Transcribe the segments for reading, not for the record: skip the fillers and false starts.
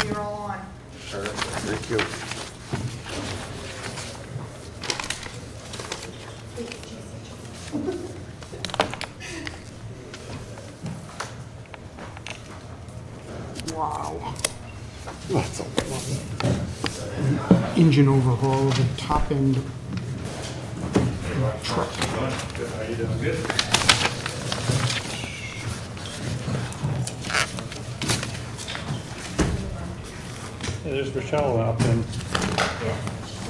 You're all on. Sure. Thank you. Wow. That's a lot. Engine overhaul of the top end truck. Good. How you doing? Good. Hey, there's Rochelle up in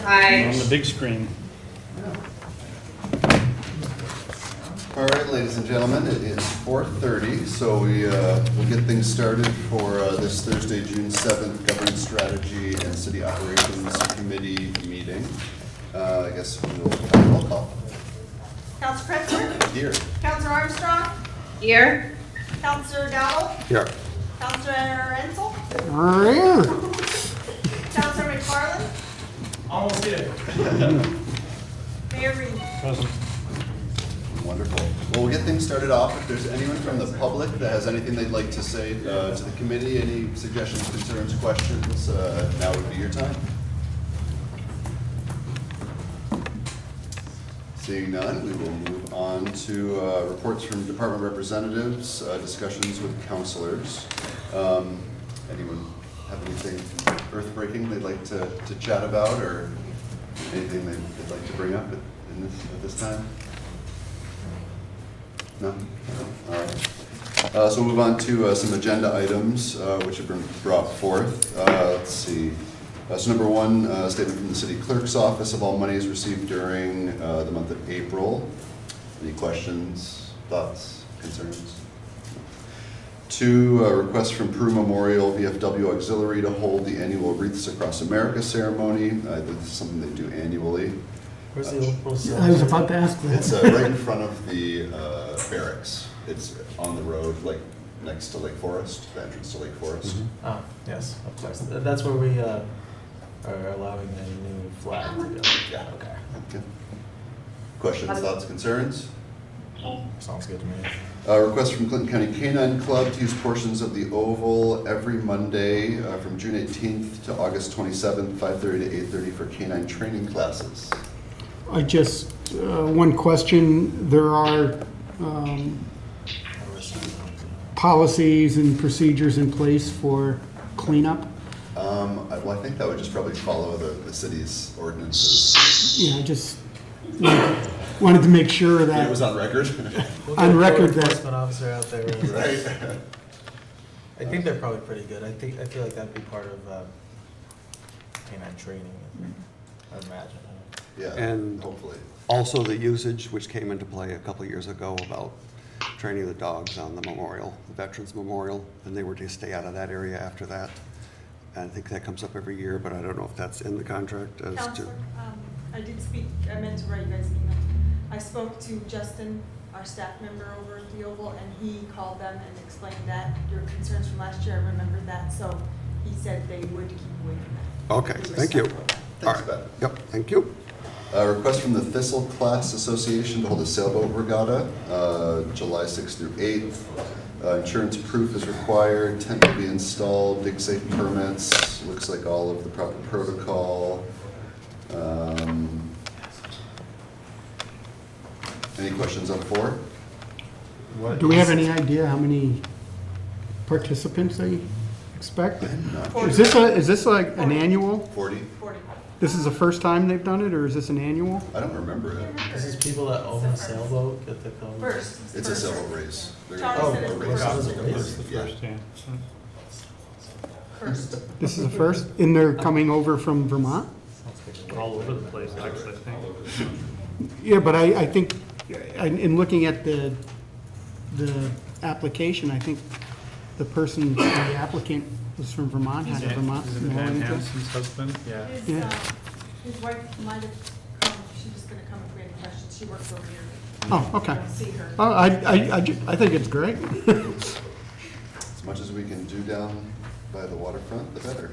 Hi. on the big screen. All right, ladies and gentlemen, it is 4:30, so we'll get things started for this Thursday, June 7th, Governance Strategy and City Operations Committee meeting. I guess we'll have a roll call. Councilor Kretzler? Here. Councilor Armstrong? Here. Councilor Dowell? Here. Councilor Ensel? Here. Councilor McFarland? Almost here. Mayor Reed? Present. Wonderful. Well, we'll get things started off. If there's anyone from the public that has anything they'd like to say to the committee, any suggestions, concerns, questions, now would be your time. Seeing none, we will move on to reports from department representatives, discussions with councilors. Anyone have anything earth-breaking they'd like to chat about, or anything they'd like to bring up at this time? No? All right. So we'll move on to some agenda items which have been brought forth. Let's see. So number one, statement from the city clerk's office of all monies received during the month of April. Any questions, thoughts, concerns? Two, request from Peru Memorial VFW Auxiliary to hold the annual Wreaths Across America ceremony. I think this is something they do annually. Where's the old I was about to ask that. It's right in front of the barracks. It's on the road, like next to Lake Forest, the entrance to Lake Forest. Mm-hmm. Ah, yes, of course. That's where we are allowing the new flag to go. Yeah. Okay. Okay. Questions, thoughts, concerns? Sounds good to me. Request from Clinton County Canine Club to use portions of the Oval every Monday from June 18th to August 27th, 5:30 to 8:30 for canine training classes. I just, one question, there are policies and procedures in place for cleanup? Well, I think that would just probably follow the city's ordinances. Yeah, I just wanted to make sure that. It was on record. We'll On get a record code that- enforcement officer out there. Right. I think they're probably pretty good. I feel like that'd be part of canine training. I imagine. Yeah, And hopefully. also the usage, which came into play a couple of years ago about training the dogs on the memorial, the Veterans Memorial, and they were to stay out of that area after that. And I think that comes up every year, but I don't know if that's in the contract as to. Counselor, I did speak, I meant to write you guys an email. I spoke to Justin, our staff member over at the Oval, and he called them and explained that, your concerns from last year, I remembered that, so he said they would keep away from that. Okay, thank you. Thanks, All right. Beth. Yep, thank you. Request from the Thistle Class Association to hold a sailboat regatta, July 6th through 8th. Insurance proof is required, tent will be installed, dig safe permits, looks like all of the proper protocol. Any questions on 4? Do we have any idea how many participants they expect? Is this like an annual? 40? 40. This is the first time they've done it, or is this an annual? I don't remember it. This is people that own a sailboat get to come. First. It's a sailboat race. They're Charlie gonna said have it's a the race. first. It's a race. The Yeah. first, yeah. First. This is the first, and they're coming over from Vermont? All over the place, actually, I think. Yeah, but I think, in looking at the application, I think the person, the applicant was from Vermont, had a Vermont. Isn't it Van Hanson's husband? Yeah. Yeah. His wife might have come, she's just gonna come if we have any questions, she works over here. Oh, okay. You'll see her. Oh, I think it's great. As much as we can do down by the waterfront, the better.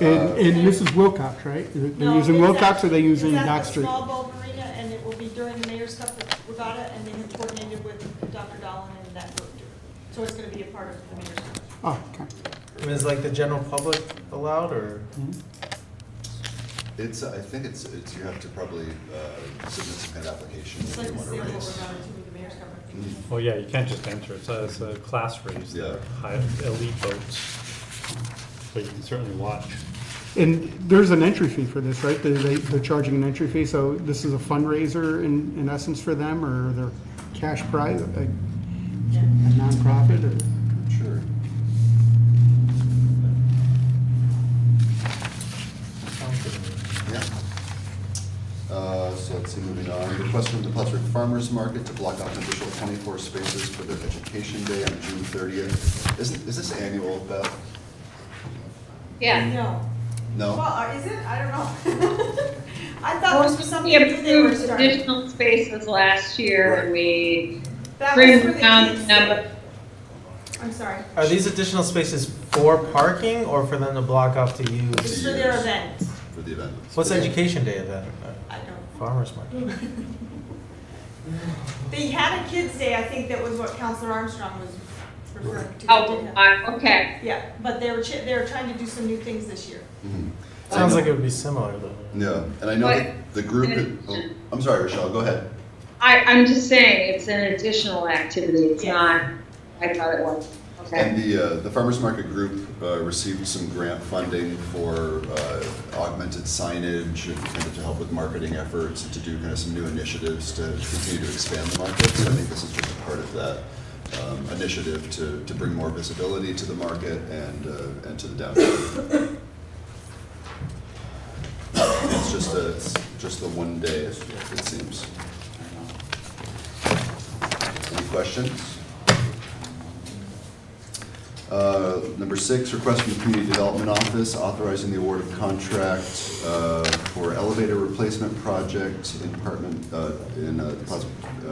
And Mrs. Wilcox, right? They're No, using it's Wilcox, or they using it's at Dock the Street? Small Boat Marina, and it will be during the Mayor's Cup Regatta, and they have coordinated with Dr. Dolan and that group. So it's gonna be a part of the Mayor's Cup. Oh, okay. And is like the general public allowed, or? It's, I think it's, you have to probably submit some kind of application It's if like you the want to sale what raise. we're going to the mayor's company. Well, yeah, you can't just enter, it's a class race, Yeah. they're high, elite boats. But you can certainly watch. And there's an entry fee for this, right? They're charging an entry fee, so this is a fundraiser in essence for them, or they're cash prize, a Yeah. nonprofit, or? Sure. Sounds good to me. Yeah. So let's see, moving on. Request from the Plattsburgh Farmers Market to block off an additional 24 spaces for their Education Day on June 30th. Is this annual, Beth? Yeah. No. No? Well, is it? I don't know. I thought this was something We new they were approved starting. additional spaces last year, and we That was for trimmed the down the kids. number. I'm sorry. Are these additional spaces for parking or for them to block off to It's use? for their event. For the event. What's Education Day event? I don't. Farmers Market. They had a kids' day, I think that was what Counselor Armstrong was referring to. Oh, okay. Yeah, but they were trying to do some new things this year. Mhm. Sounds like it would be similar though. Yeah, and I know But- that the group, oh, I'm sorry, Rochelle, go ahead. I'm just saying, it's an additional activity, it's Yeah. not, I thought it was, And okay. the Farmers Market Group received some grant funding for augmented signage and kind of to help with marketing efforts and to do kind of some new initiatives to continue to expand the market. So I think this is just a part of that initiative to bring more visibility to the market and to the downtown. It's just the one day, it seems. Any questions? Number 6, request from the Community Development Office authorizing the award of contract for elevator replacement project in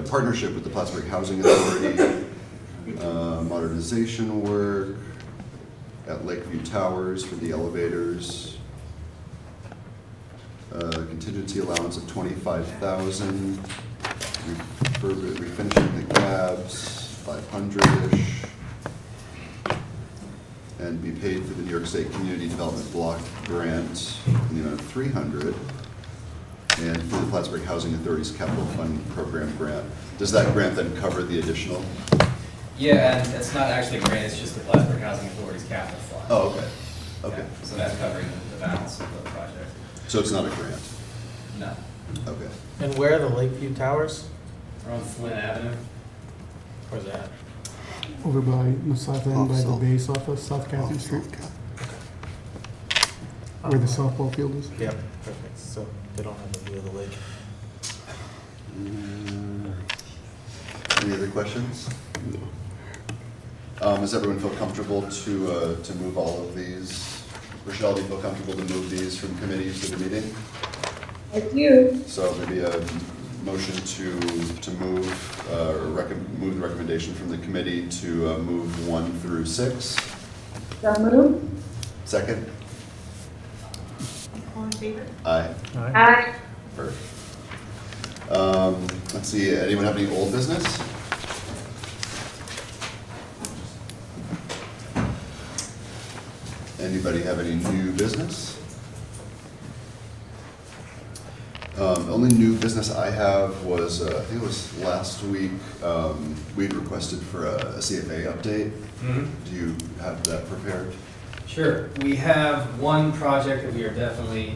partnership with the Plattsburgh Housing Authority, modernization work at Lakeview Towers for the elevators, contingency allowance of $25,000, refinishing the cabs, $500-ish. And be paid for the New York State Community Development Block Grant in the amount of $300, and for the Plattsburgh Housing Authority's Capital Fund Program grant. Does that grant then cover the additional? Yeah, and it's not actually a grant, it's just the Plattsburgh Housing Authority's capital fund. Oh, okay, okay. Yeah, so that's covering the balance of the project. So it's not a grant? No. Okay. And where are the Lakeview Towers? We're on Flint Avenue. Where's that? Over by the south end, by the South. base off of South Catherine Street, where the softball field is. Yep, perfect. So they don't have a view of the lake. Any other questions? Does everyone feel comfortable to move all of these? Rochelle, do you feel comfortable to move these from committees to the meeting? I do. So maybe a motion to move, move the recommendation from the committee to move 1 through 6. So moved. Second? All in favor? Aye. Aye. Perfect. Let's see, anyone have any old business? Anybody have any new business? Only new business I have was, I think it was last week, we'd requested for a CFA update. Do you have that prepared? Sure. We have one project that we are definitely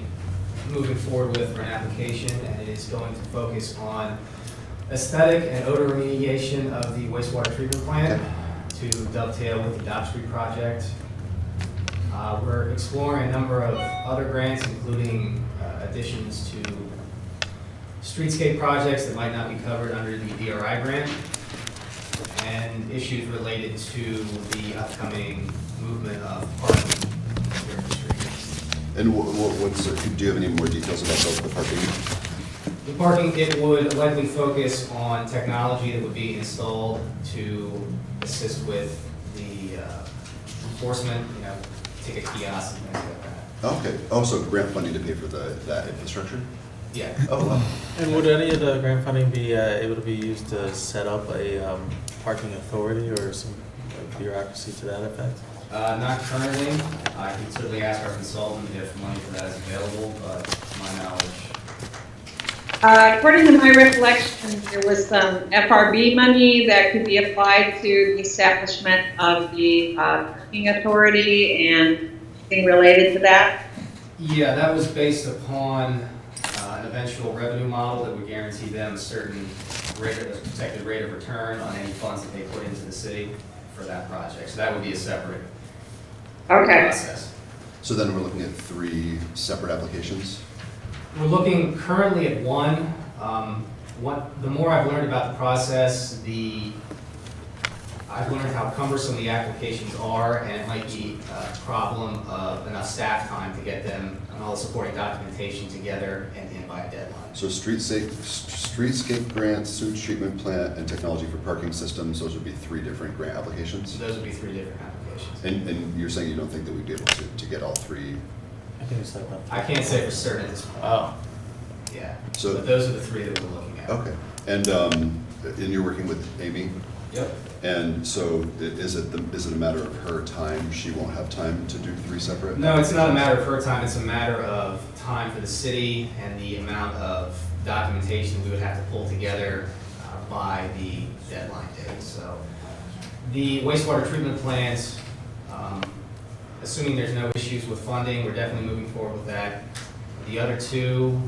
moving forward with for an application, and it is going to focus on aesthetic and odor remediation of the wastewater treatment plant to dovetail with the Dock Street project. We're exploring a number of other grants, including additions to streetscape projects that might not be covered under the DRI grant, and issues related to the upcoming movement of parking here in the street. And do you have any more details about the parking? The parking, it would likely focus on technology that would be installed to assist with the enforcement, ticket kiosks and things like that. Okay, oh, so grant funding to pay for that infrastructure? Yeah. Oh, wow. And would any of the grant funding be able to be used to set up a parking authority or some bureaucracy to that effect? Not currently. I can certainly ask our consultant if money for that is available, but to my knowledge. According to my recollection, there was some FRB money that could be applied to the establishment of the parking authority and anything related to that. Yeah, that was based upon an eventual revenue model that would guarantee them a certain rate, a protected rate of return on any funds that they put into the city for that project. So that would be a separate process. So then we're looking at 3 separate applications? We're looking currently at one. The more I've learned about the process, I've learned how cumbersome the applications are, and it might be a problem of enough staff time to get them and all the supporting documentation together and in by a deadline. So streetscape grants, sewage treatment plant, and technology for parking systems, those would be 3 different grant applications? So those would be 3 different applications. And you're saying you don't think that we'd be able to get all 3? I can't say for certain at this point. Oh. Yeah, So- but those are the 3 that we're looking at. Okay. And you're working with Amy? Yep. And so is it a matter of her time? She won't have time to do 3 separate? No, it's not a matter of her time, it's a matter of time for the city and the amount of documentation we would have to pull together by the deadline date. So the wastewater treatment plant, assuming there's no issues with funding, we're definitely moving forward with that. The other 2,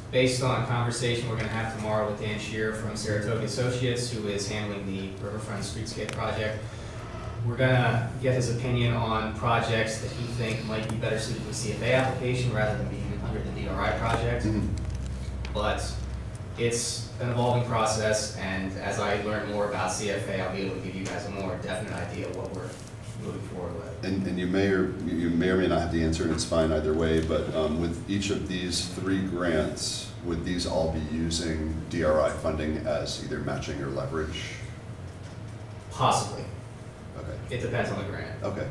based on a conversation we're going to have tomorrow with Dan Shear from Saratoga Associates, who is handling the Riverfront Streetscape project. We're going to get his opinion on projects that he thinks might be better suited to a CFA application rather than being under the DRI project. Mm-hmm. But it's an evolving process, and as I learn more about CFA, I'll be able to give you guys a more definite idea of what we're moving forward with. And you may or may not have the answer, and it's fine either way, but with each of these 3 grants, would these all be using DRI funding as either matching or leverage? Possibly. Okay. It depends on the grant. Okay.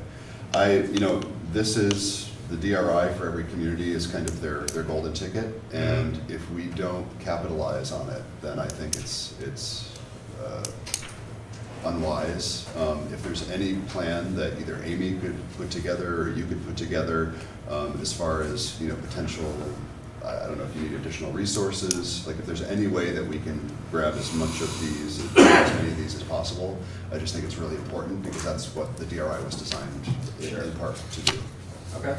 This is, the DRI for every community is kind of their golden ticket, and if we don't capitalize on it, then I think it's unwise. If there's any plan that either Amy could put together or you could put together, as far as potential, I don't know if you need additional resources. Like if there's any way that we can grab as much of these, as many of these as possible, I just think it's really important because that's what the DRI was designed in part to do. Okay.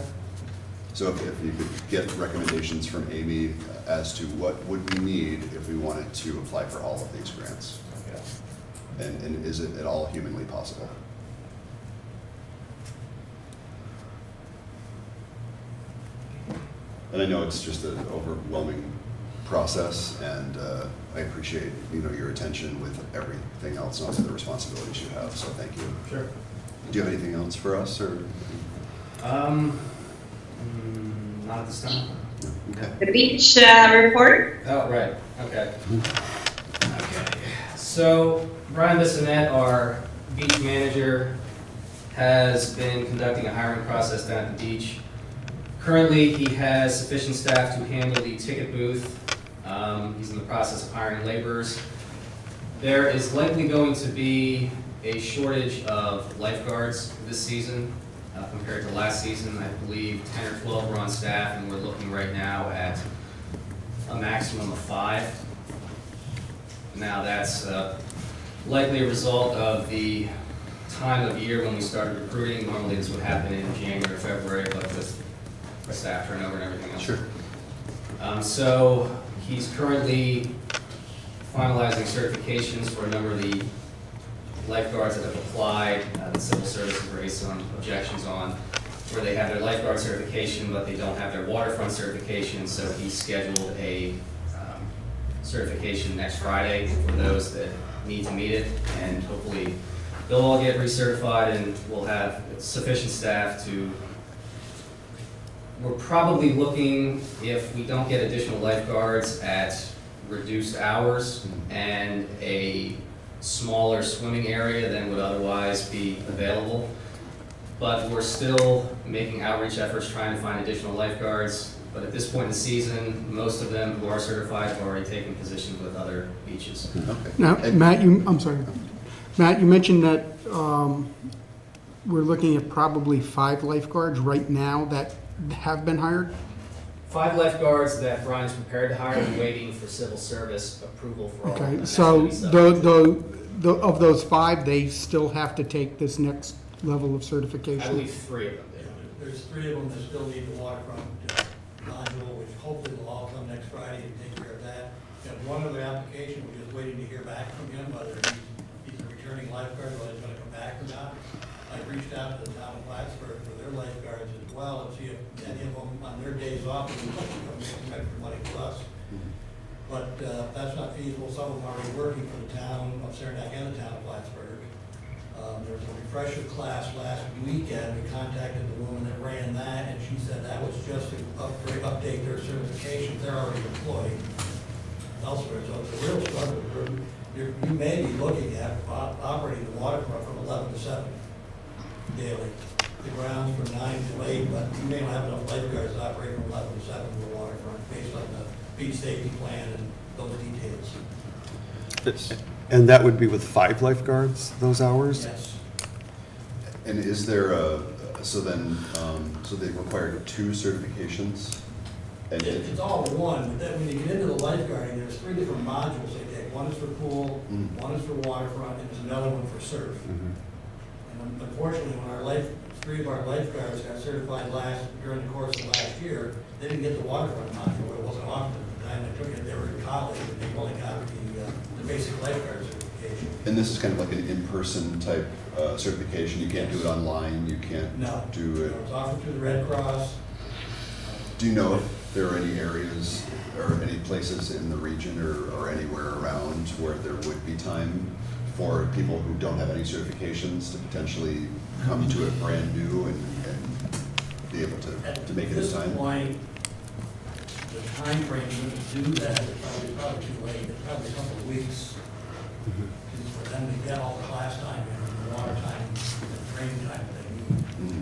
So if you could get recommendations from Amy as to what would we need if we wanted to apply for all of these grants. Okay. And is it at all humanly possible? And I know it's just an overwhelming process, and I appreciate your attention with everything else and all the other responsibilities you have. So thank you. Sure. Do you have anything else for us, or? Not at this time. Okay. The beach report. Oh, right, okay. Okay, so Brian Bissonette, our beach manager, has been conducting a hiring process down at the beach. Currently, he has sufficient staff to handle the ticket booth. He's in the process of hiring laborers. There is likely going to be a shortage of lifeguards this season compared to last season. I believe 10 or 12 were on staff, and we're looking right now at a maximum of 5. Now that's likely a result of the time of year when we started recruiting. Normally this would happen in January or February, but with staff turnover and everything else. Sure. So he's currently finalizing certifications for a number of the lifeguards that have applied. The civil service has raised some objections on where they have their lifeguard certification, but they don't have their waterfront certification. So he's scheduled a certification next Friday for those that need to meet it, and hopefully they'll all get recertified and we'll have sufficient staff to. We're probably looking, if we don't get additional lifeguards, at reduced hours and a smaller swimming area than would otherwise be available. But we're still making outreach efforts trying to find additional lifeguards. But at this point in the season, most of them who are certified have already taken positions with other beaches. Okay. Now, Matt, I'm sorry. Matt, you mentioned that we're looking at probably 5 lifeguards right now that have been hired? 5 lifeguards that Brian is prepared to hire and waiting for civil service approval for all of them. Okay, And that's so gonna be subject of those 5, they still have to take this next level of to- I certification? believe 3 of them did. There's 3 of them that still need the waterfront module, which hopefully will all come next Friday and take care of that. We have one other application, we're just waiting to hear back from him, whether he's a returning lifeguard, whether he's gonna come back or not. I reached out to the town of Plattsburgh for their lifeguards as well, and see if any of them on their days off would like to come make some extra money for us. But that's not feasible. Some of them are already working for the town of Saranac and the town of Plattsburgh. There was a refresher class last weekend. We contacted the woman that ran that, and she said that was just to update their certifications. They're already employed elsewhere, so it's a real struggle. You may be looking at operating the waterfront from 11 to 7 daily. The grounds from 9 to 8, but you may not have enough lifeguards to operate from 11 to 7 in the waterfront based on the beach safety plan and those details. And that would be with 5 lifeguards, those hours? Yes. And is there so then, so they require 2 certifications? And It's all one, but then when you get into the lifeguarding, there's 3 different modules they take. One is for pool, one is for waterfront, and there's another one for surf. Mhm. And unfortunately, when 3 of our lifeguards got certified during the course of last year, they didn't get the waterfront module. It wasn't offered at the time they took it. They were in college, and they only got the basic lifeguard certification. And this is kind of like an in-person type certification. You can't do it online. You can't No. do it. It's offered through the Red Cross. Do you know if there are any areas or any places in the region or anywhere around where there would be time for people who don't have any certifications to potentially come to it brand new and be able to make it in time? At this point, the timeframe to do that is probably too late. It's probably a couple of weeks for them to get all the class time in, the water time, the training time that they need. Mhm.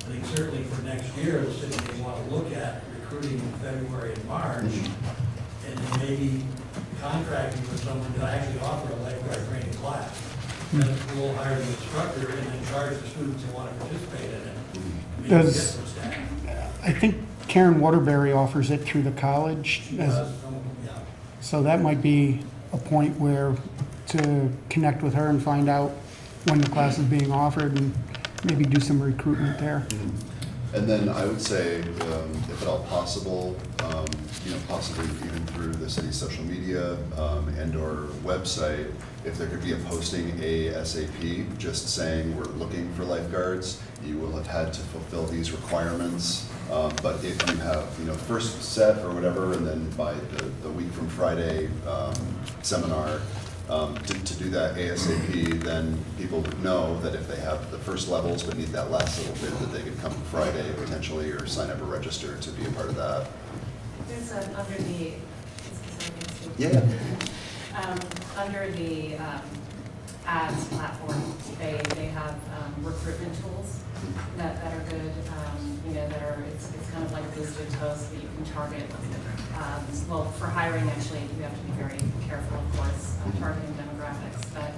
I think certainly for next year, the city may want to look at recruiting in February and March, and then maybe contracting for someone to actually offer a lifeguard training class. Then we'll hire the instructor and then charge the students who want to participate in it. Maybe get Does- some staff. I think Karen Waterbury offers it through the college. Some of them, yeah. So that might be a point where to connect with her and find out when the class is being offered and maybe do some recruitment there. And then I would say, if at all possible, possibly even through the city's social media and/or website, if there could be a posting ASAP, just saying we're looking for lifeguards, you will have had to fulfill these requirements. But if you have, first set or whatever, and then by the week from Friday seminar, to do that ASAP, then people would know that if they have the first levels but need that last little bit, that they could come Friday potentially or sign up or register to be a part of that. There's under the, Yeah. under the ads platform, they have recruitment tools that are good, that are, it's kind of like a boosted post that you can target. Well, for hiring, actually, you have to be very careful, of course, targeting demographics, but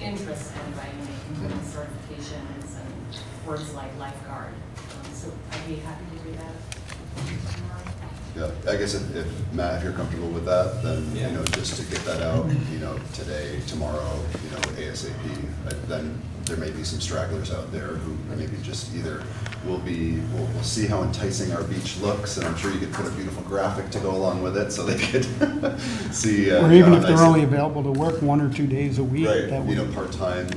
interests anyway, including certifications and words like lifeguard. So I'd be happy to do that. Yeah, I guess if Matt, if you're comfortable with that, then, just to get that out, today, tomorrow, ASAP, then there may be some stragglers out there who maybe just either we'll see how enticing our beach looks, and I'm sure you could put a beautiful graphic to go along with it so they could see. Or even if they're only available to work 1 or 2 days a week. Right, that would- part-time,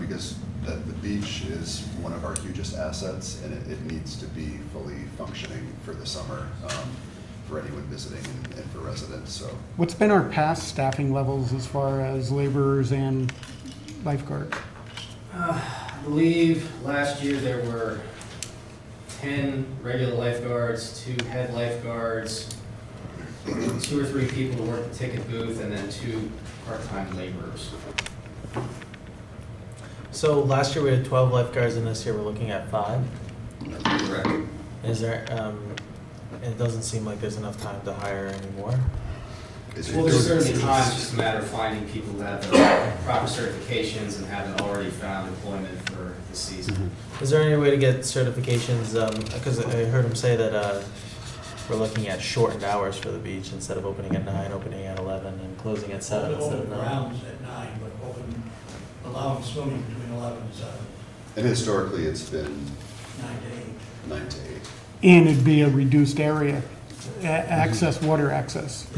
because the beach is one of our hugest assets, and it needs to be fully functioning for the summer, for anyone visiting and for residents, so. What's been our past staffing levels as far as laborers and lifeguards? I believe last year there were 10 regular lifeguards, 2 head lifeguards, 2 or 3 people to work the ticket booth, and then 2 part-time laborers. So last year we had 12 lifeguards, and this year we're looking at 5. Correct. Is there, it doesn't seem like there's enough time to hire anymore. Well, there's certainly times, just a matter of finding people who have the proper certifications and haven't already found employment for the season. Is there any way to get certifications, because I heard him say that we're looking at shortened hours for the beach, instead of opening at 9, opening at 11, and closing at 7 instead of Open 9. grounds at 9, but open, allowing swimming between 11 and 7, And historically, it's been 9 to 8. 9 to 8. And it'd be a reduced area, access, water access.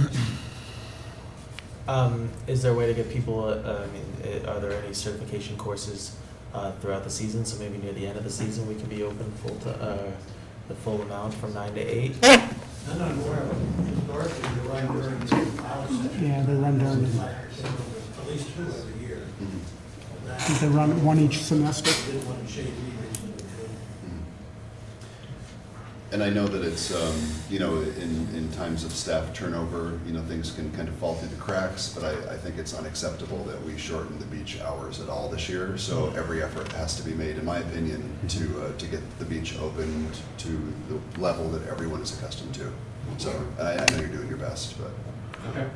Is there a way to get people, are there any certification courses throughout the season? So maybe near the end of the season, we can be open the full amount from 9 to 8? I'm not aware of it. Historically, they run during the pilot session. Yeah, they run during the- At least 2 every year. They run one each semester. They did one in Shade recently, too. And I know that it's, in times of staff turnover, things can kind of fall through the cracks, but I think it's unacceptable that we shorten the beach hours at all this year. So every effort has to be made, in my opinion, to get the beach opened to the level that everyone is accustomed to. So I know you're doing your best, but Okay.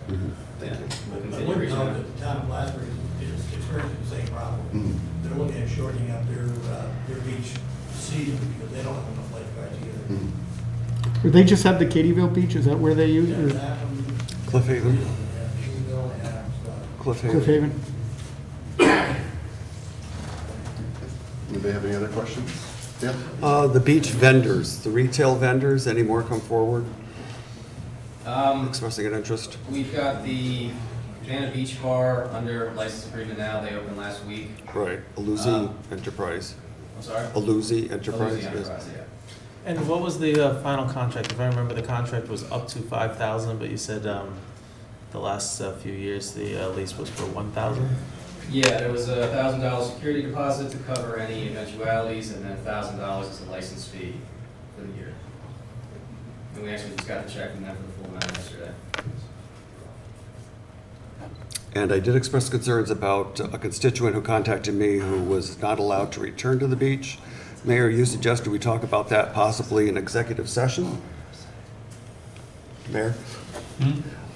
thank you. We'll I continue would reaching note out. that the town of Plattsburgh is experiencing the same problem. They're looking at shortening up their beach season because they don't have enough lifeguards either. They just have the Katie'ville beach, is that where they use Yeah, it? that one, Cliff Haven, yeah, Kingsville, and, Cliff Cliff Haven. Haven? Anybody have any other questions? Yeah? The beach vendors, the retail vendors, any more come forward expressing an interest? We've got the Cabana Beach Bar under license agreement now. They opened last week. Right, Aluzi Enterprise. I'm sorry? Aluzi Enterprise, Louisiana yes. Enterprise, yeah. And what was the final contract? If I remember, the contract was up to 5,000, but you said the last few years the lease was for 1,000. Yeah, there was a $1,000 security deposit to cover any eventualities, and then $1,000 as a license fee for the year. And we actually just got the check from them for the full amount yesterday. And I did express concerns about a constituent who contacted me who was not allowed to return to the beach. Mayor, you suggested we talk about that possibly in executive session? Mayor?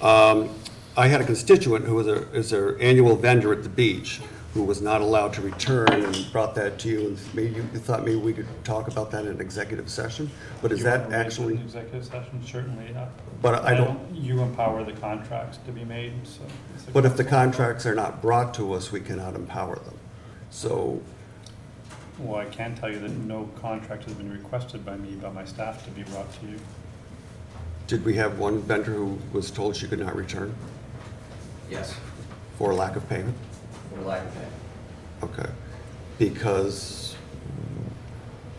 I had a constituent who is an annual vendor at the beach who was not allowed to return and brought that to you, and maybe you thought maybe we could talk about that in executive session? But is that actually? In executive session, certainly, yeah. But I don't. You empower the contracts to be made, so. But if the contracts are not brought to us, we cannot empower them. So. Well, I can tell you that no contract has been requested by me, by my staff, to be brought to you. Did we have one vendor who was told she could not return Yes, for lack of payment? for lack of pay. Okay. Because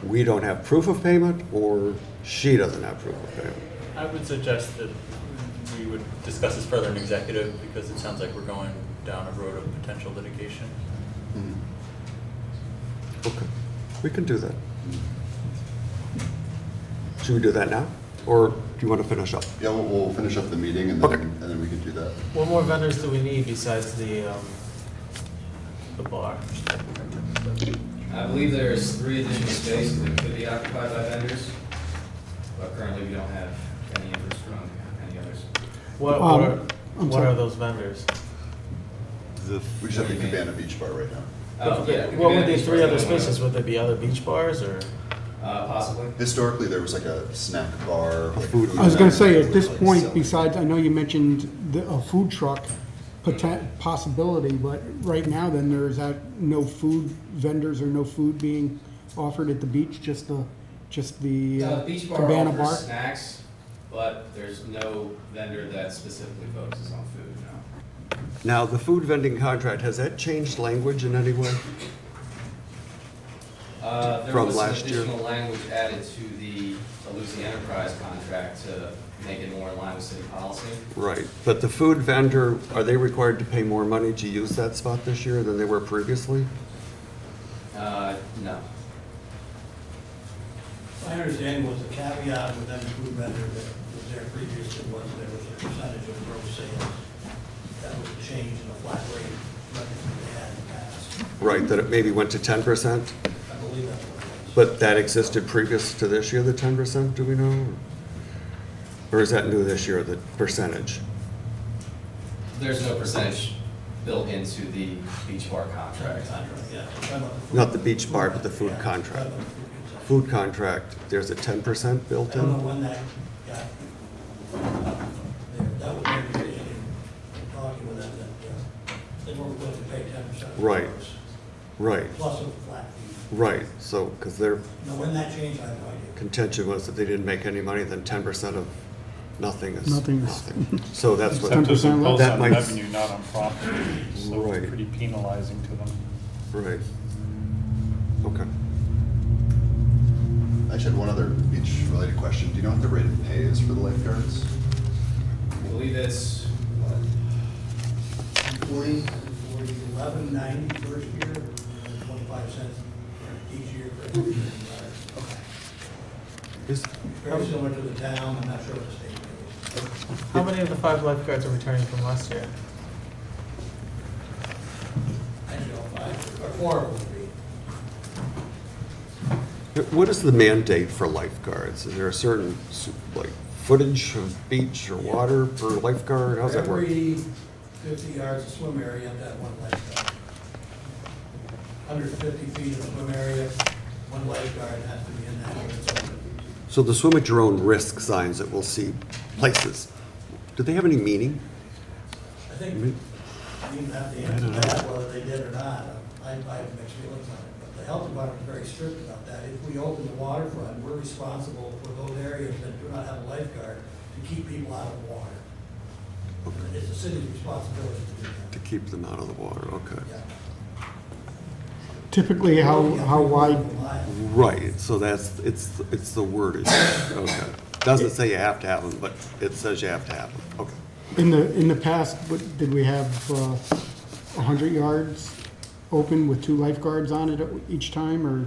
we don't have proof of payment, or she doesn't have proof of payment? I would suggest that we would discuss this further in executive, because it sounds like we're going down a road of potential litigation. Okay, we can do that. Should we do that now, or do you want to finish up? Yeah, we'll finish up the meeting and then we can do that. What more vendors do we need besides the bar? I believe there's 3 additional spaces that could be occupied by vendors, but currently we don't have any interest from any others. What I'm sorry. are those vendors? We just have the Cabana Beach Bar right now. Oh, yeah. What would Cabana these Beach 3 Bar's other the only one. spaces? Would there be other beach bars, or? Possibly. Historically, there was like a snack bar. Like food- I was gonna say, vendor, at this like point, selling- besides, I know you mentioned a food truck possibility, but right now then there is that no food vendors or no food being offered at the beach, just the The beach bar Cabana offers bar? snacks, but there's no vendor that specifically focuses on food, no. Now, the food vending contract, has that changed language in any way? There From was some last year? additional language added to the Aluzi Enterprise contract to make it more in line with city policy. Right, but the food vendor, are they required to pay more money to use that spot this year than they were previously? No. My understanding was the caveat with any food vendor that was there previously was there was a percentage of gross sales. That was a change in the flat rate revenue they had in the past. Right, that it maybe went to 10%? I believe that's what it was. But that existed previous to this year, the 10%, do we know? Or is that new this year, the percentage? There's no percentage built into the beach bar contract. Yeah. Not the beach bar, but the food contract. Food contract, there's a 10% built I don't know in? when that got, that was my decision in talking with them, that they weren't willing to pay 10%. Right. Right, Plus a flat fee. right, so, because their Now, when that changed, I have no idea. contention was if they didn't make any money, then 10% of nothing is Nothing is- nothing. So that's what, Except it's 10% imposed that on might- revenue, not on profit, so Right. it's pretty penalizing to them. right. Okay. I just had one other beach-related question. Do you know what the rate of pay is for the lifeguards? I believe it's, what, 11.90 first year, and 25 cents each year for every year. Is, Very similar to the town, I'm not sure what the state pays. How many of the 5 lifeguards are returning from last year? Actually, all 5, or 4 will be. what is the mandate for lifeguards? Is there a certain, like, footage of beach or water per lifeguard? How's that work? Every 50 yards of swim area, you have to have one lifeguard. 150 feet of swim area, one lifeguard has to be in that area. So the swim at your own risk signs that we'll see places, do they have any meaning? I think you even have to I don't answer know. that, whether they did or not. I have mixed feelings on it, but the health department is very strict about that. If we open the waterfront, we're responsible for those areas that do not have a lifeguard to keep people out of the water. Okay. It's the city's responsibility to do To that. keep them out of the water, okay. Yeah. Typically, how wide, Right, so that's, it's the wordage, okay. Doesn't say you have to have them, but it says you have to have them, okay. in the past, did we have 100 yards open with 2 lifeguards on it each time, or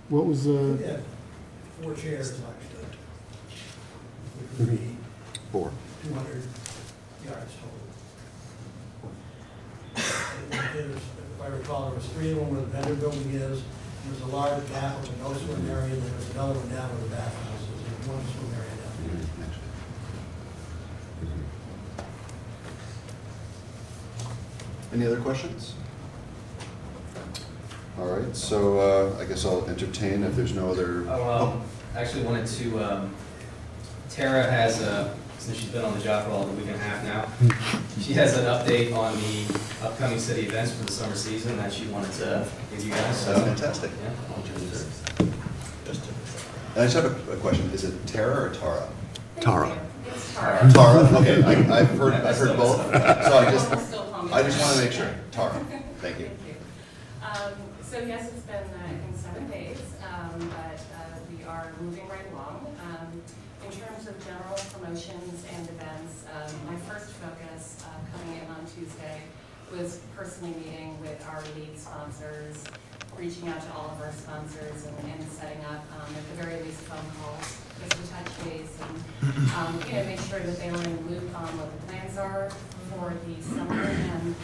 what was We the, have 4 chairs actually, which would be 4. 200 yards total. If I recall, there was 3 of them where the vendor building is. There's a large gap with no swim area, and there's another one down where the bathroom is. There's one swim area down there. Any other questions? All right, so I guess I'll entertain if there's no other. actually wanted to, Tara has, since she's been on the job for all of a week and a half now, she has an update on the upcoming city events for the summer season that she wanted to give you guys. So, That's fantastic. yeah, I'll introduce her. And I just have a question. Is it Tara or Tara? Tara. It's Tara. Tara, okay, I've heard both, so I just want to make sure. Tara, thank you. So yes, it's been, I think, 7 days, but we are moving right along. In terms of general promotions and events, my first focus coming in on Tuesday was personally meeting with our lead sponsors, reaching out to all of our sponsors and setting up, at the very least, phone calls, just to touch base and make sure that they were in the loop on what the plans are for the summer. And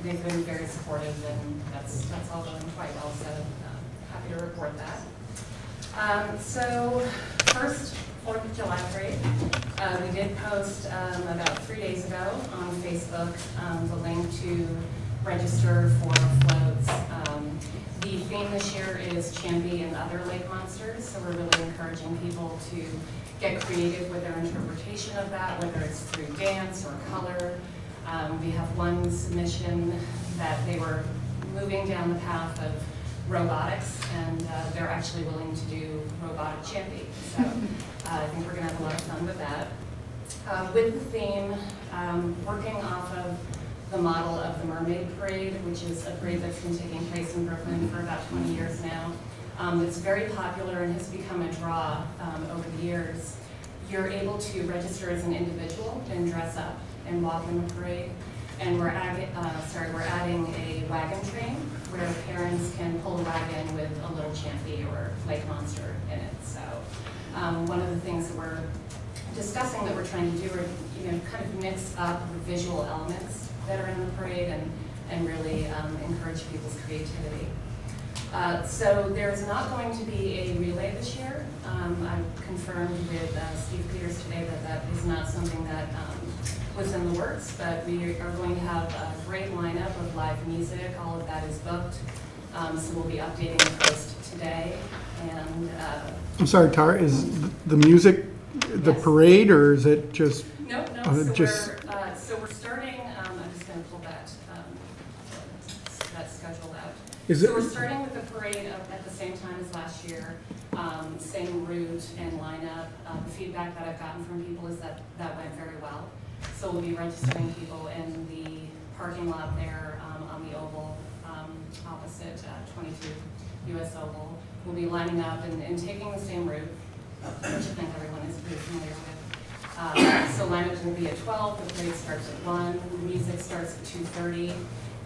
they've been very supportive, and that's all going quite well. So happy to report that. So first, 4th of July parade. We did post about 3 days ago on Facebook the link to register for floats. The theme this year is Chamby and other lake monsters, so we're really encouraging people to get creative with their interpretation of that, whether it's through dance or color. We have one submission that they were moving down the path of robotics, and they're actually willing to do robotic Chamby. So I think we're going to have a lot of fun with that. With the theme, working off of the model of the Mermaid Parade, which is a parade that's been taking place in Brooklyn for about 20 years now. It's very popular and has become a draw over the years. You're able to register as an individual and dress up and walk in the parade. And we're adding a wagon train where parents can pull a wagon with a little Champy or lake monster in it. So one of the things that we're discussing that we're trying to do are kind of mix up the visual elements that are in the parade and really encourage people's creativity. So there's not going to be a relay this year. I confirmed with Steve Peters today that that is not something that was in the works, but we are going to have a great lineup of live music. All of that is booked. So we'll be updating the post today. And I'm sorry, Tara, is the music the Yes. parade, or is it just? no, just- so we're starting, I'm just gonna pull that schedule out. Is So it- we're starting with the parade at the same time as last year, same route and lineup. The feedback that I've gotten from people is that that went very well. So we'll be registering people in the parking lot there on the Oval, opposite 22 US Oval. We'll be lining up and taking the same route, which I think everyone is pretty familiar with. So lineups will be at 12, the parade starts at 1, the music starts at 2:30,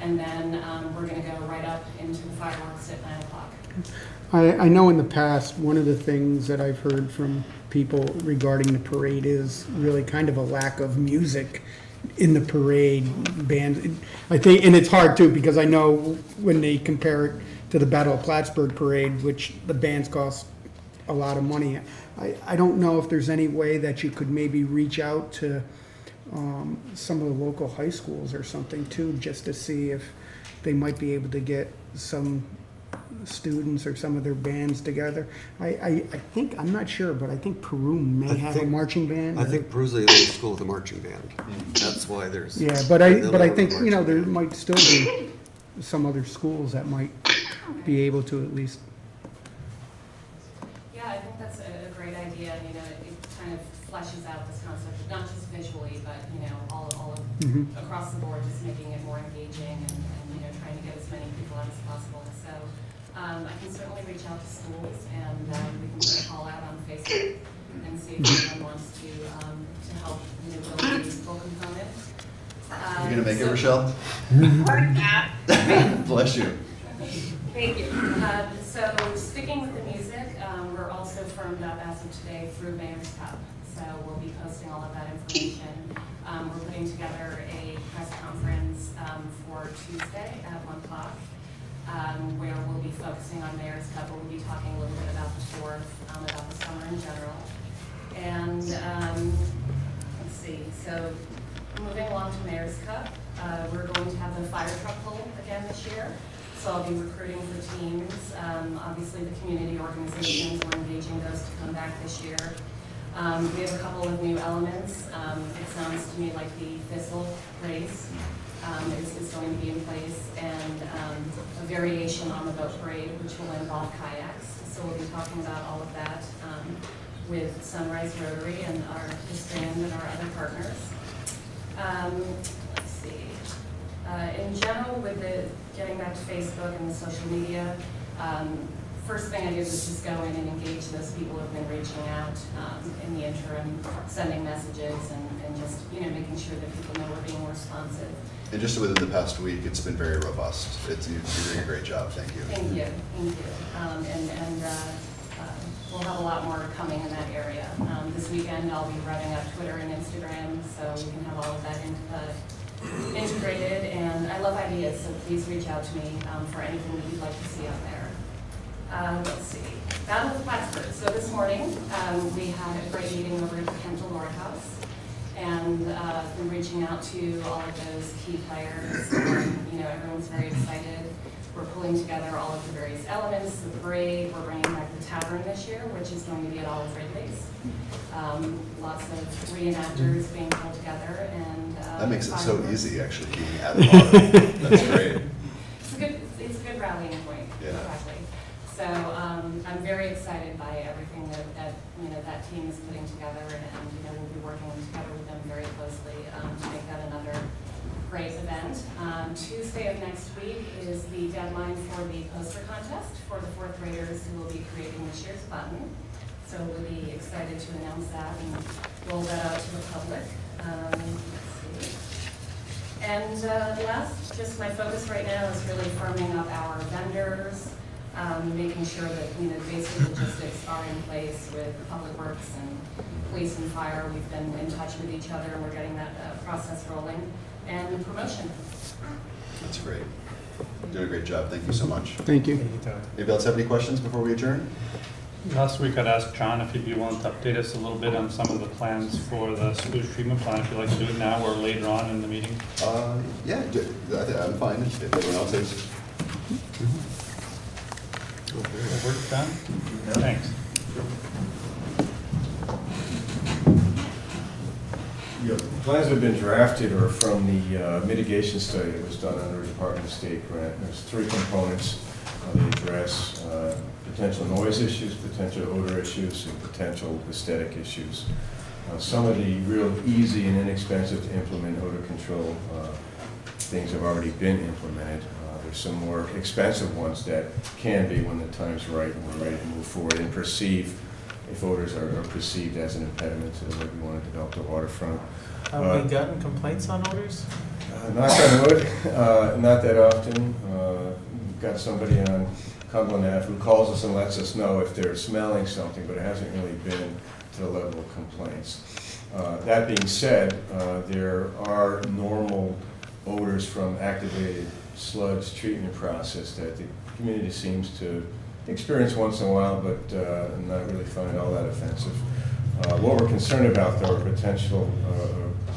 and then we're gonna go right up into the fireworks at 9 o'clock. I know in the past, one of the things that I've heard from people regarding the parade is really kind of a lack of music in the parade. Band, I think, and it's hard too, because I know when they compare it to the Battle of Plattsburgh parade, which the bands cost a lot of money. I don't know if there's any way that you could maybe reach out to some of the local high schools or something too, just to see if they might be able to get some students or some of their bands together. I think, I'm not sure, but I think Peru may have a marching band. I think Peru's the only school with a marching band. That's why there's. Yeah, but I the think, you know, marching there band. might still be some other schools that might be able to at least. Yeah, I think that's a great idea, you know, it kind of fleshes out this concept, not just visually, but, you know, all of, across the board, just making it more engaging and, you know, trying to get as many people out as possible. So, I can certainly reach out to schools and, we can put a call out on Facebook and see if anyone wants to help, you know, build the musical component. You gonna make it, Rochelle? Bless you. Thank you. So sticking with the music, we're also firmed up as of today through Mayor's Cup. So we'll be posting all of that information. We're putting together a press conference for Tuesday at 1 o'clock, where we'll be focusing on Mayor's Cup. We'll be talking a little bit about the fourth, about the summer in general. And let's see, so moving along to Mayor's Cup, we're going to have the fire truck pull again this year. So I'll be recruiting for teams. Obviously, the community organizations, we're engaging those to come back this year. We have a couple of new elements. It sounds to me like the Thistle race is going to be in place, and a variation on the boat parade, which will involve kayaks. So we'll be talking about all of that with Sunrise Rotary and the Strand and our other partners. Let's see. In general, with the getting back to Facebook and the social media, first thing I did was just go in and engage those people who have been reaching out in the interim, sending messages and just, you know, making sure that people know we're being more responsive. And just within the past week, it's been very robust. You're doing a great job. Thank you. Thank you, thank you. We'll have a lot more coming in that area. This weekend, I'll be running up Twitter and Instagram, so we can have all of that integrated. And I love ideas, so please reach out to me for anything that you'd like to see out there. Let's see, Battle of Plattsburgh. So this morning, we had a great meeting over at the Kent Delora House, and been reaching out to all of those key players. You know, everyone's very excited. We're pulling together all of the various elements of the parade. We're bringing back the tavern this year, which is going to be at all of Ridley's. Lots of reenactors being pulled together, and That makes it so fireworks. easy, actually, being at the bottom. That's great. It's a good rallying point. Yeah. Exactly. So I'm very excited by everything that you know that team is putting together, and you know we'll be working together with them very closely to make that another great event. Tuesday of next week is the deadline for the poster contest for the fourth graders who will be creating this year's button. So we'll be excited to announce that and roll that out to the public. Let's see. And last, just my focus right now is really firming up our vendors, making sure that, you know, basic logistics are in place with Public Works and police and fire. We've been in touch with each other, and we're getting that process rolling. And promotion. That's great. You're doing a great job. Thank you so much. Thank you. Thank you, Tyler. Anybody else have any questions before we adjourn? Last week I'd asked John if he'd be willing to update us a little bit on some of the plans for the sewage treatment plant, if you'd like to do it now or later on in the meeting. Yeah, I'm fine if everyone else is. Work done? Thanks. Yeah, plans have been drafted or from the mitigation study that was done under a Department of State grant. There's 3 components. They address potential noise issues, potential odor issues, and potential aesthetic issues. Some of the real easy and inexpensive to implement odor control things have already been implemented. There's some more expensive ones that can be when the time's right and we're ready to move forward and perceive if odors are perceived as an impediment to the way we want to develop the waterfront. Have we gotten complaints on odors? Knock on wood, not that often. We've got somebody on Cumberland Ave who calls us and lets us know if they're smelling something, but it hasn't really been to the level of complaints. That being said, there are normal odors from activated sludge treatment process that the community seems to experience once in a while, but not really find all that offensive. What we're concerned about, though, are potential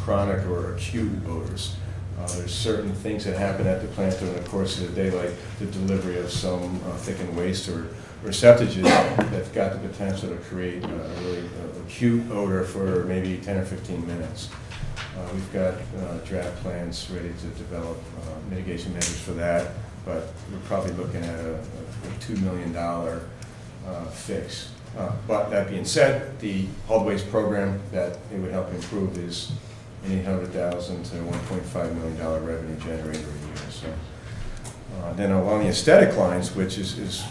chronic or acute odors. There's certain things that happen at the plant during the course of the day, like the delivery of some thickened waste or septages that's got the potential to create a really acute odor for maybe 10 or 15 minutes. We've got draft plans ready to develop mitigation measures for that, but we're probably looking at a $2 million fix. But that being said, the hauled waste program that it would help improve is an $800,000 to $1.5 million revenue generator a year. So then along the aesthetic lines, which is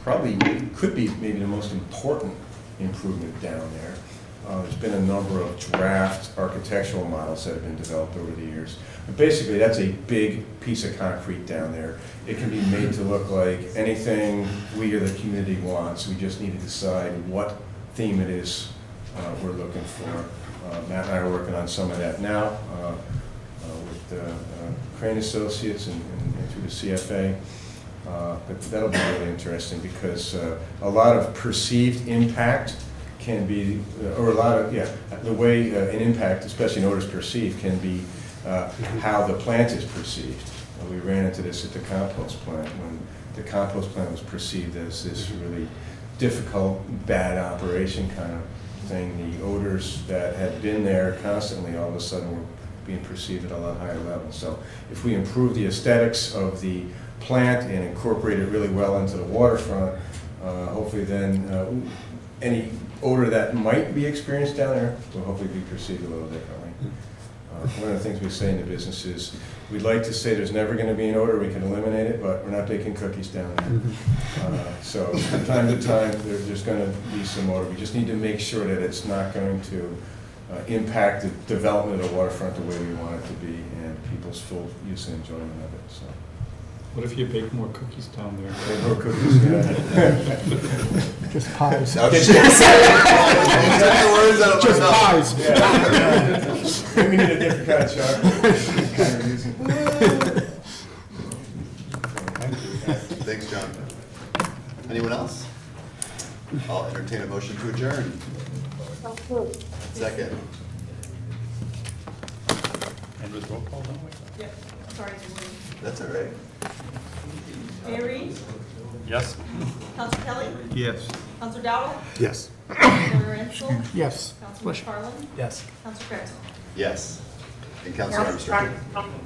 probably could be maybe the most important improvement down there. There's been a number of draft architectural models that have been developed over the years. But basically, that's a big piece of concrete down there. It can be made to look like anything we or the community wants. We just need to decide what theme it is we're looking for. Matt and I are working on some of that now with Crane Associates and through the CFA. But that'll be really interesting because a lot of perceived impact can be, or a lot of, the way an impact, especially an odor is perceived, can be how the plant is perceived. We ran into this at the compost plant when the compost plant was perceived as this really difficult, bad operation kind of thing. The odors that had been there constantly all of a sudden were being perceived at a lot higher level. So if we improve the aesthetics of the plant and incorporate it really well into the waterfront, hopefully then any odor that might be experienced down there will hopefully be perceived a little differently. One of the things we say in the business is we'd like to say there's never going to be an odor, we can eliminate it, but we're not baking cookies down there. So from time to time there's going to be some odor. We just need to make sure that it's not going to impact the development of the waterfront the way we want it to be and people's full use and enjoyment of it. So. What if you bake more cookies down there? More cookies, yeah. Just pies. Just pies. Yeah. We need a different kind of chocolate. Thanks, John. Anyone else? I'll entertain a motion to adjourn. Second. And with roll call, don't we? Yeah, sorry. That's all right. Mayor Reed? Yes. Councilor Kelly? Yes. Councilor Dowdle? Yes. Councilor Renzel? Yes. Councilor McFarland? Yes. Councilor Kretzel? Yes. And Councilor Armstrong?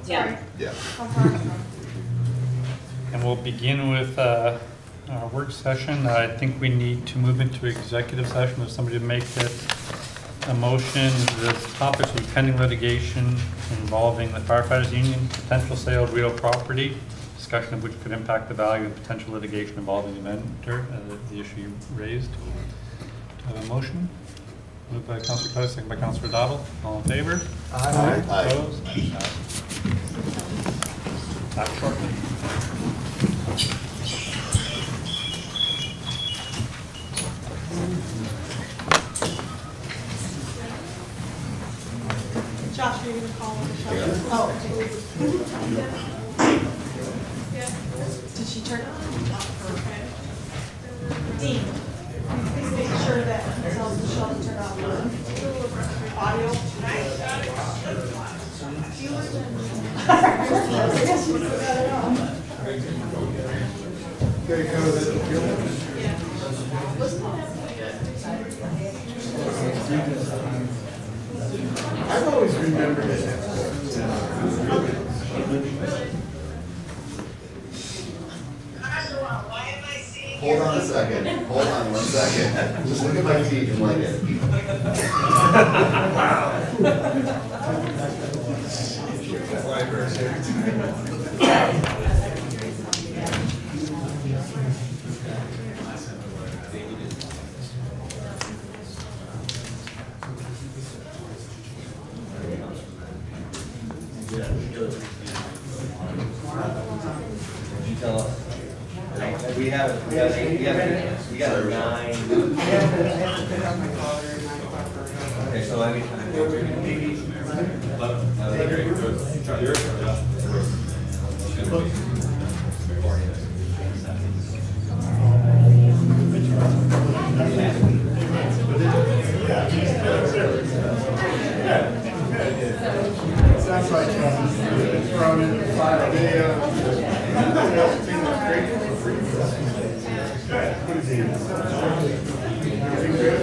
Yeah. Yeah. Councilor Armstrong? And we'll begin with our work session. I think we need to move into executive session. If somebody to make a motion, the topics of pending litigation involving the firefighters union, potential sale of real property, discussion of which could impact the value of potential litigation involving the vendor, the issue you raised. Do I have a motion? Moved by Councilor Kelly, second by Councilor Dowdle. All in favor? Aye. Opposed? Back shortly. Josh, are you going to call on the shot? Oh, okay. Did she turn it on? Dean? tells Michelle to turn off the audio. I've always remembered it. Hold on a second. Hold on 1 second. Just look at my feet and like it. We got a 9. Okay, so I mean. Sounds like from the thing was great for free. What is he? Is he good?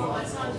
Yeah.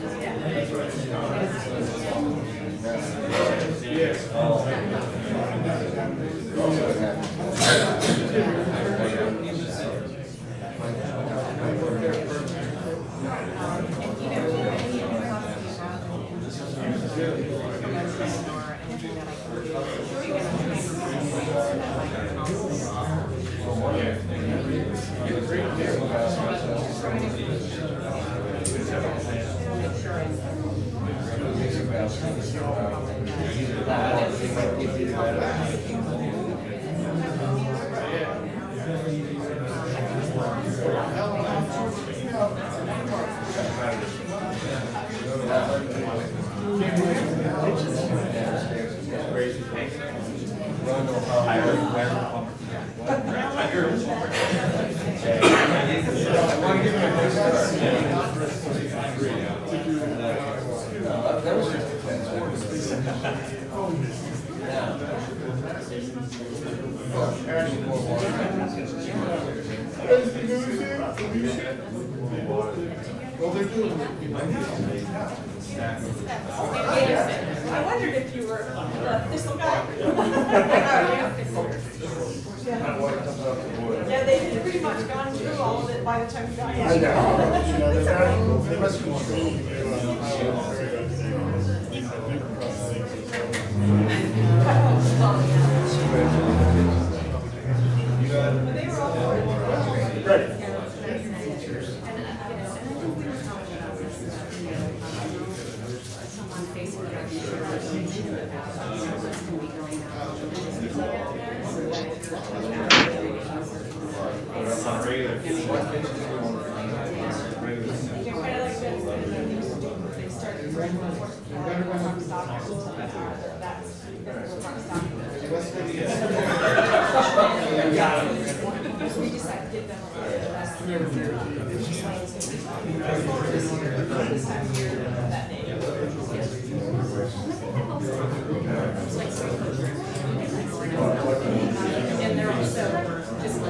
I wondered if you were the thistle guy. Yeah, they had pretty much gone through all of it by the time you got here. I know. They must be They were all Right. They started right before from stock, so that's we decided to get them this time of year that day. And they're also just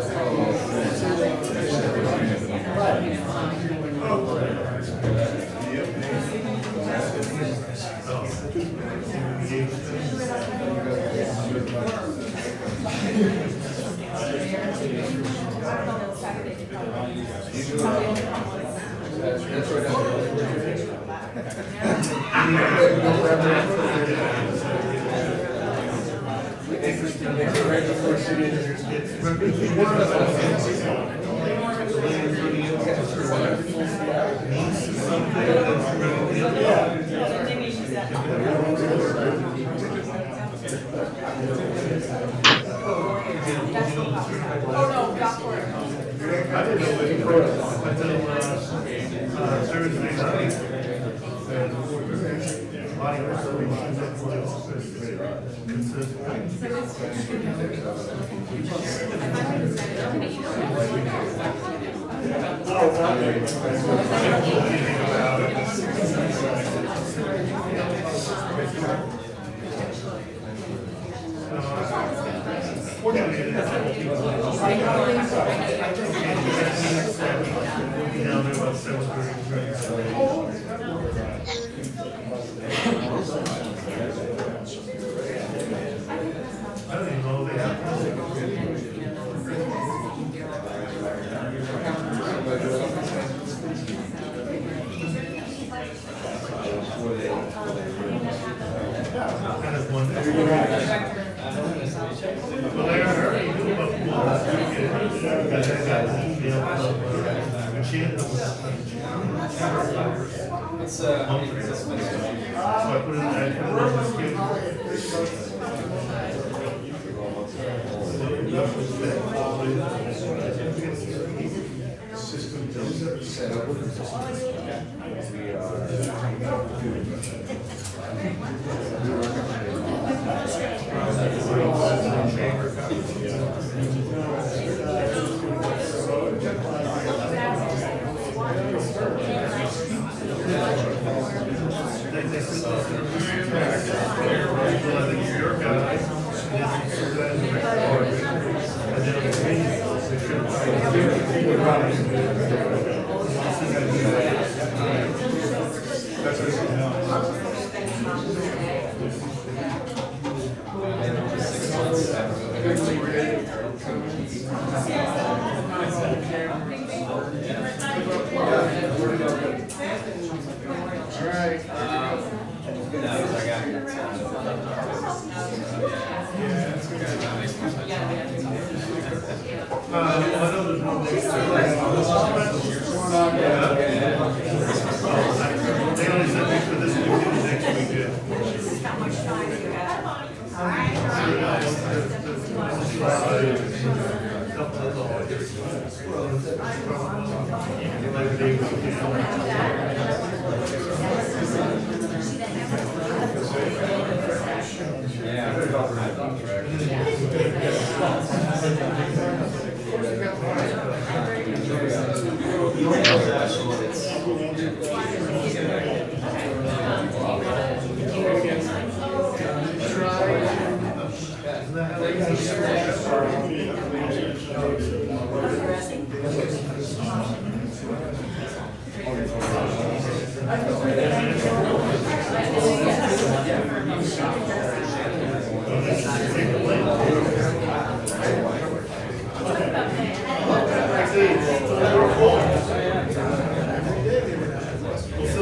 It's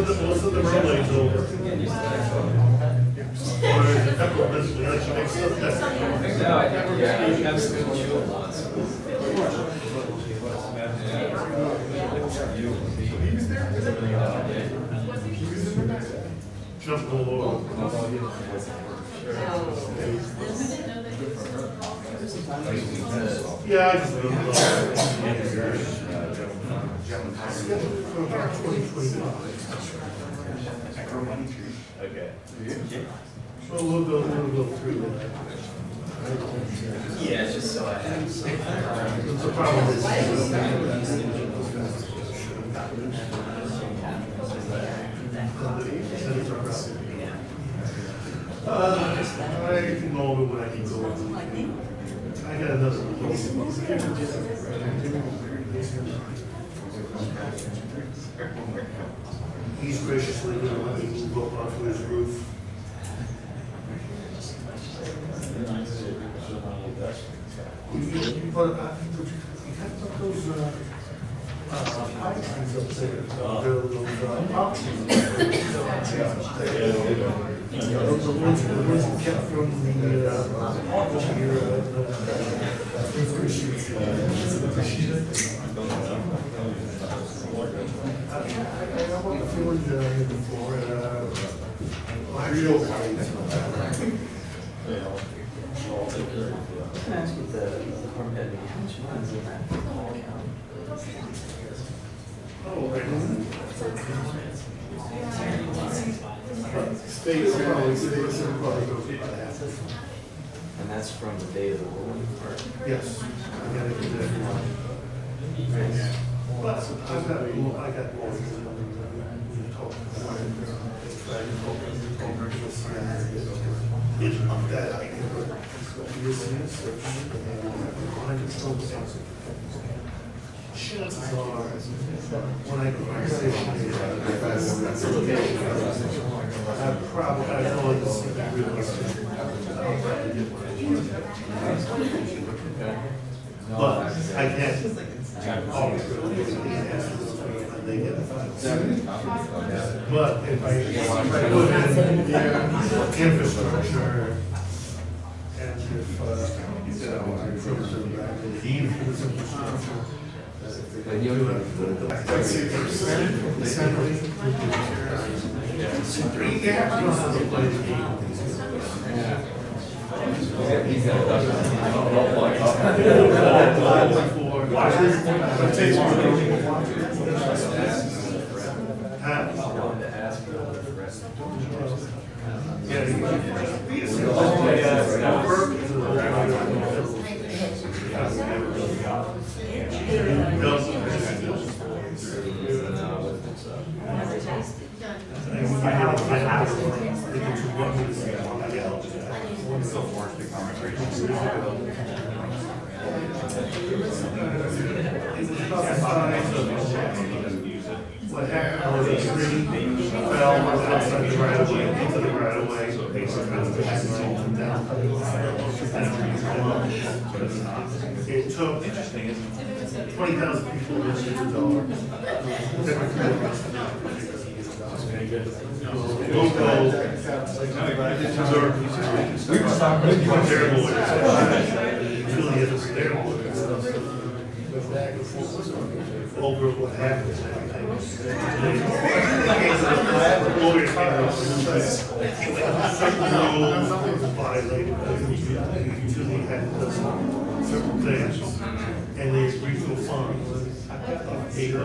Most of the runway's over. Or a couple of minutes, we actually make stuff better. No, I think we're absolutely chewable. Jump all over. Yeah, I just don't know. Okay. Well, we'll go through that. Yeah, just so I have some. The problem is. I can go over what I can go over. I got another He's graciously going to let me move up onto his roof. But you have those pine trees up there, those options. The ones you kept from the I'm feeling that I had before. Can I ask you the department head, how much money is in that account? And that's from the date of the ruling? Yes. I gotta do that. But I got more. It's not that I can. Chances are, when I conversation, I know this is realistic. But I can't always really answer those when they get the funds. But if I put in the infrastructure, and if, even for this infrastructure, what happened was a tree fell outside the right of way, into the right of way, basically down. It took 20,000 people to visit the dog. We'll go. Terrible. Really is terrible. Over what happened. Usually had certain things, and they agreed to a fine of $800.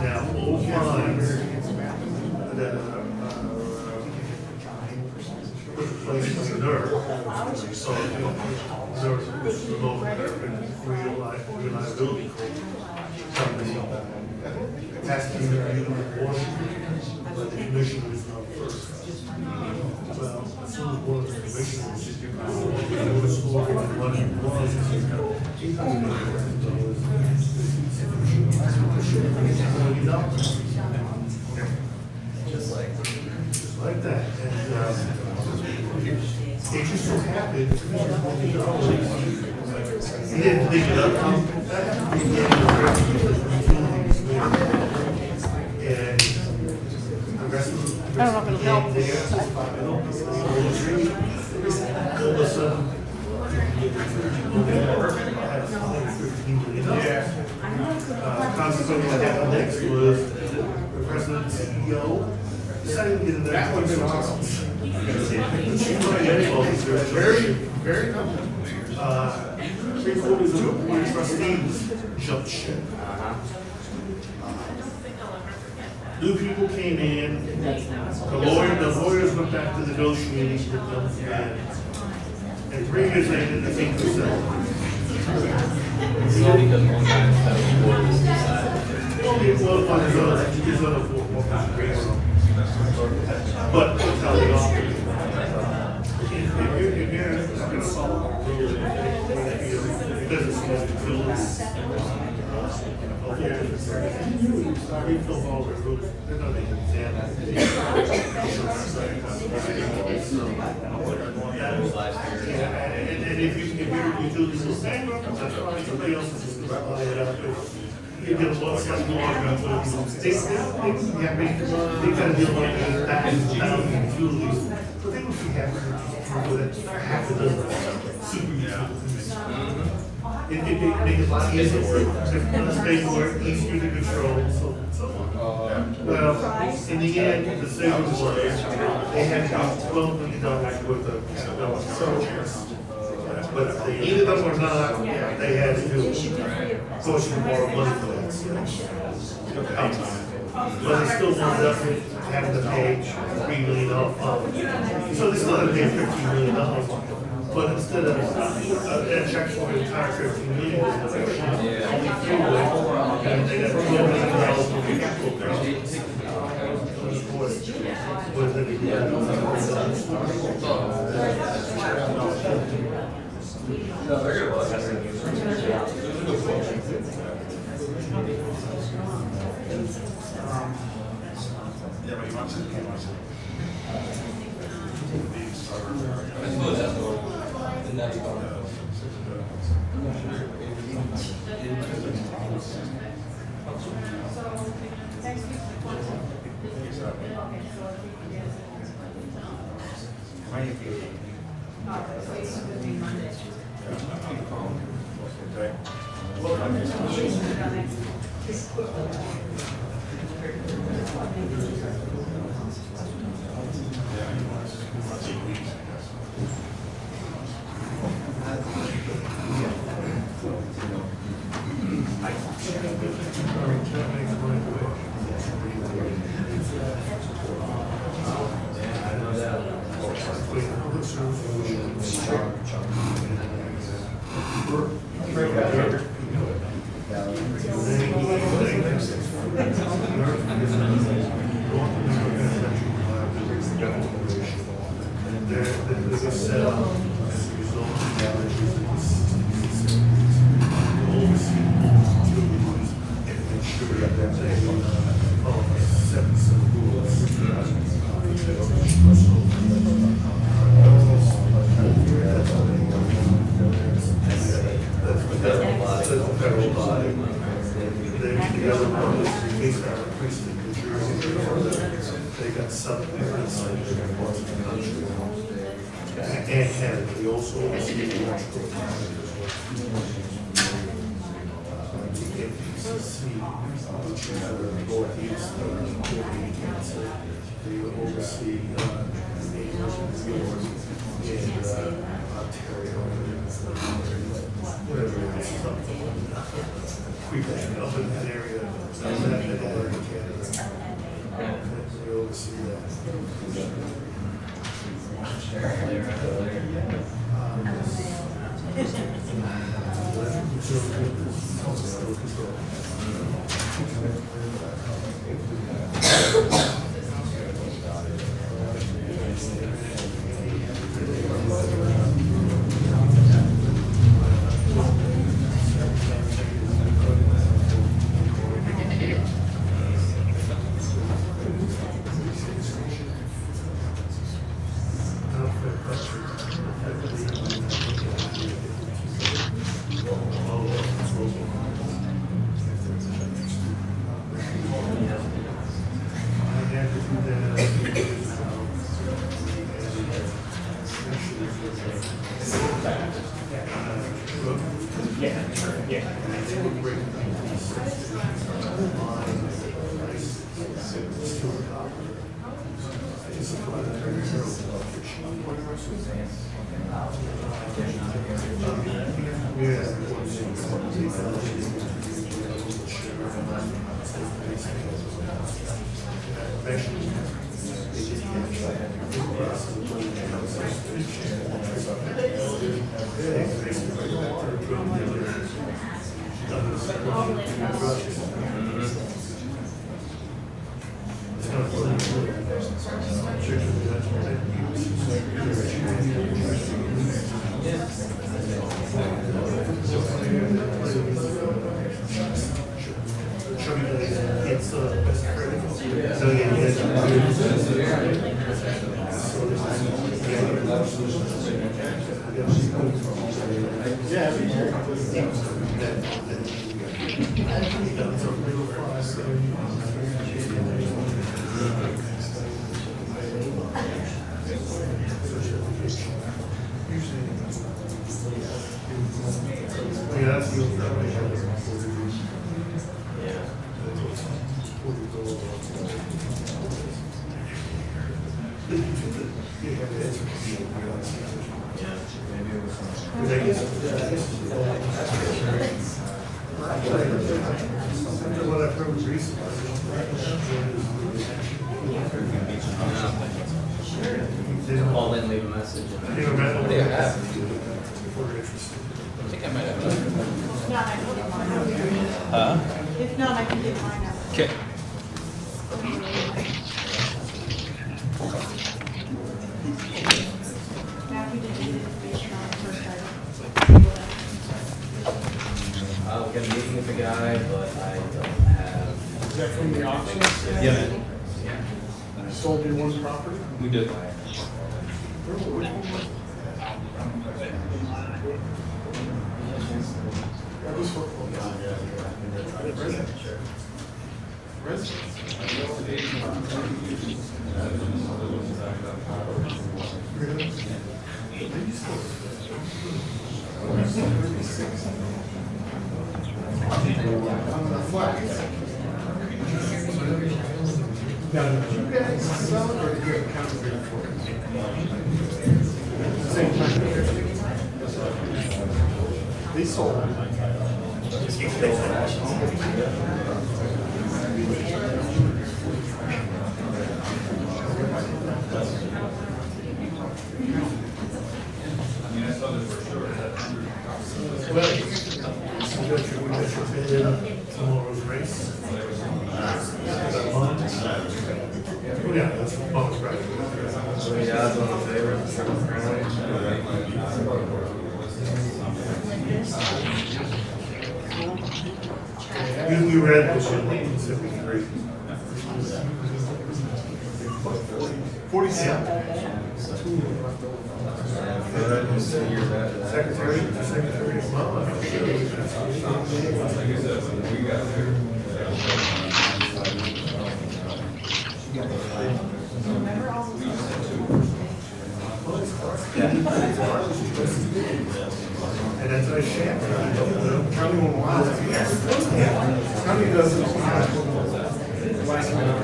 Now, old fines that put in place by the nerve, so nerve was remote and reliability. has to be reviewed by the commissioners first. Well, as soon as one of the commissioners, was scoring the money was, just like that. And it just so happened, he didn't pick it up. And the rest of the. I don't know if it'll help. All of a sudden. Consequently, what happened next was the president and CEO decided to get in there. Very, very comfortable. 3/4 of the board of trustees jumped ship. New people came in, the lawyers went back to negotiating with them, and 3 years later, the thing was settled. But that's how they operate. If you're not going to follow the rules, business is all the rules. They're not making examples. And if you do this the same, somebody else is just going to buy it up. You get a lot of stuff more about they got to deal with thousands of utilities. But they would be happy with half a dozen super utilities. It makes it a lot easier, less paperwork, easier to control, so on. Well, in the end, the decision was they had to have $12 million worth of soldiers. But if they needed them or not, they had to push to borrow money for that. But they still wound up having to pay $3 million fine. So they still had to pay $15 million. But instead of a check for the entire $15 million, and they got $12 million for the capital project. Of course, what did they do? No, they're going to yeah, but he wants to. Call in, leave a message. I think I might have. If not, I can get mine out. Okay. Matthew, did you get information on the first item? We're gonna meeting with the guy, but I don't have. Is that from the auction? Yeah. Sold in one property? We did. That was for. Now, did you guys sell it or did you have counterfeit for it? Same time. They sold it. Well, you got your bid in tomorrow's race. Oh, yeah, that's the bonus bracket. So the odds on the favorite? We read this in 1973. 47. Secretary of Mama. Remember all those? And that's a sham. The county won't allow it. County doesn't allow it. Last minute.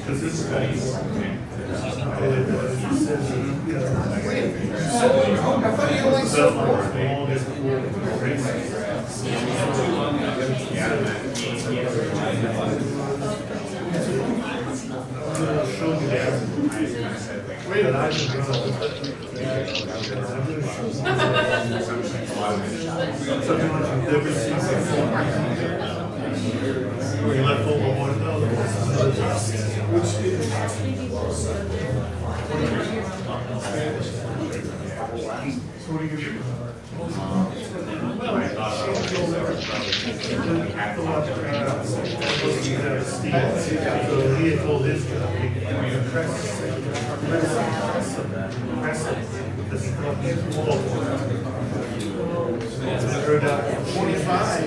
Because this guy, I thought you only said wait a minute. We left over $1. Which is. So what do you give? So he had told his guy, I 25.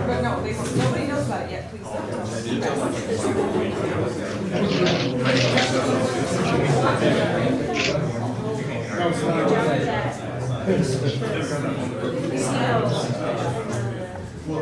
But no, nobody knows about it yet, please don't tell me. Yeah,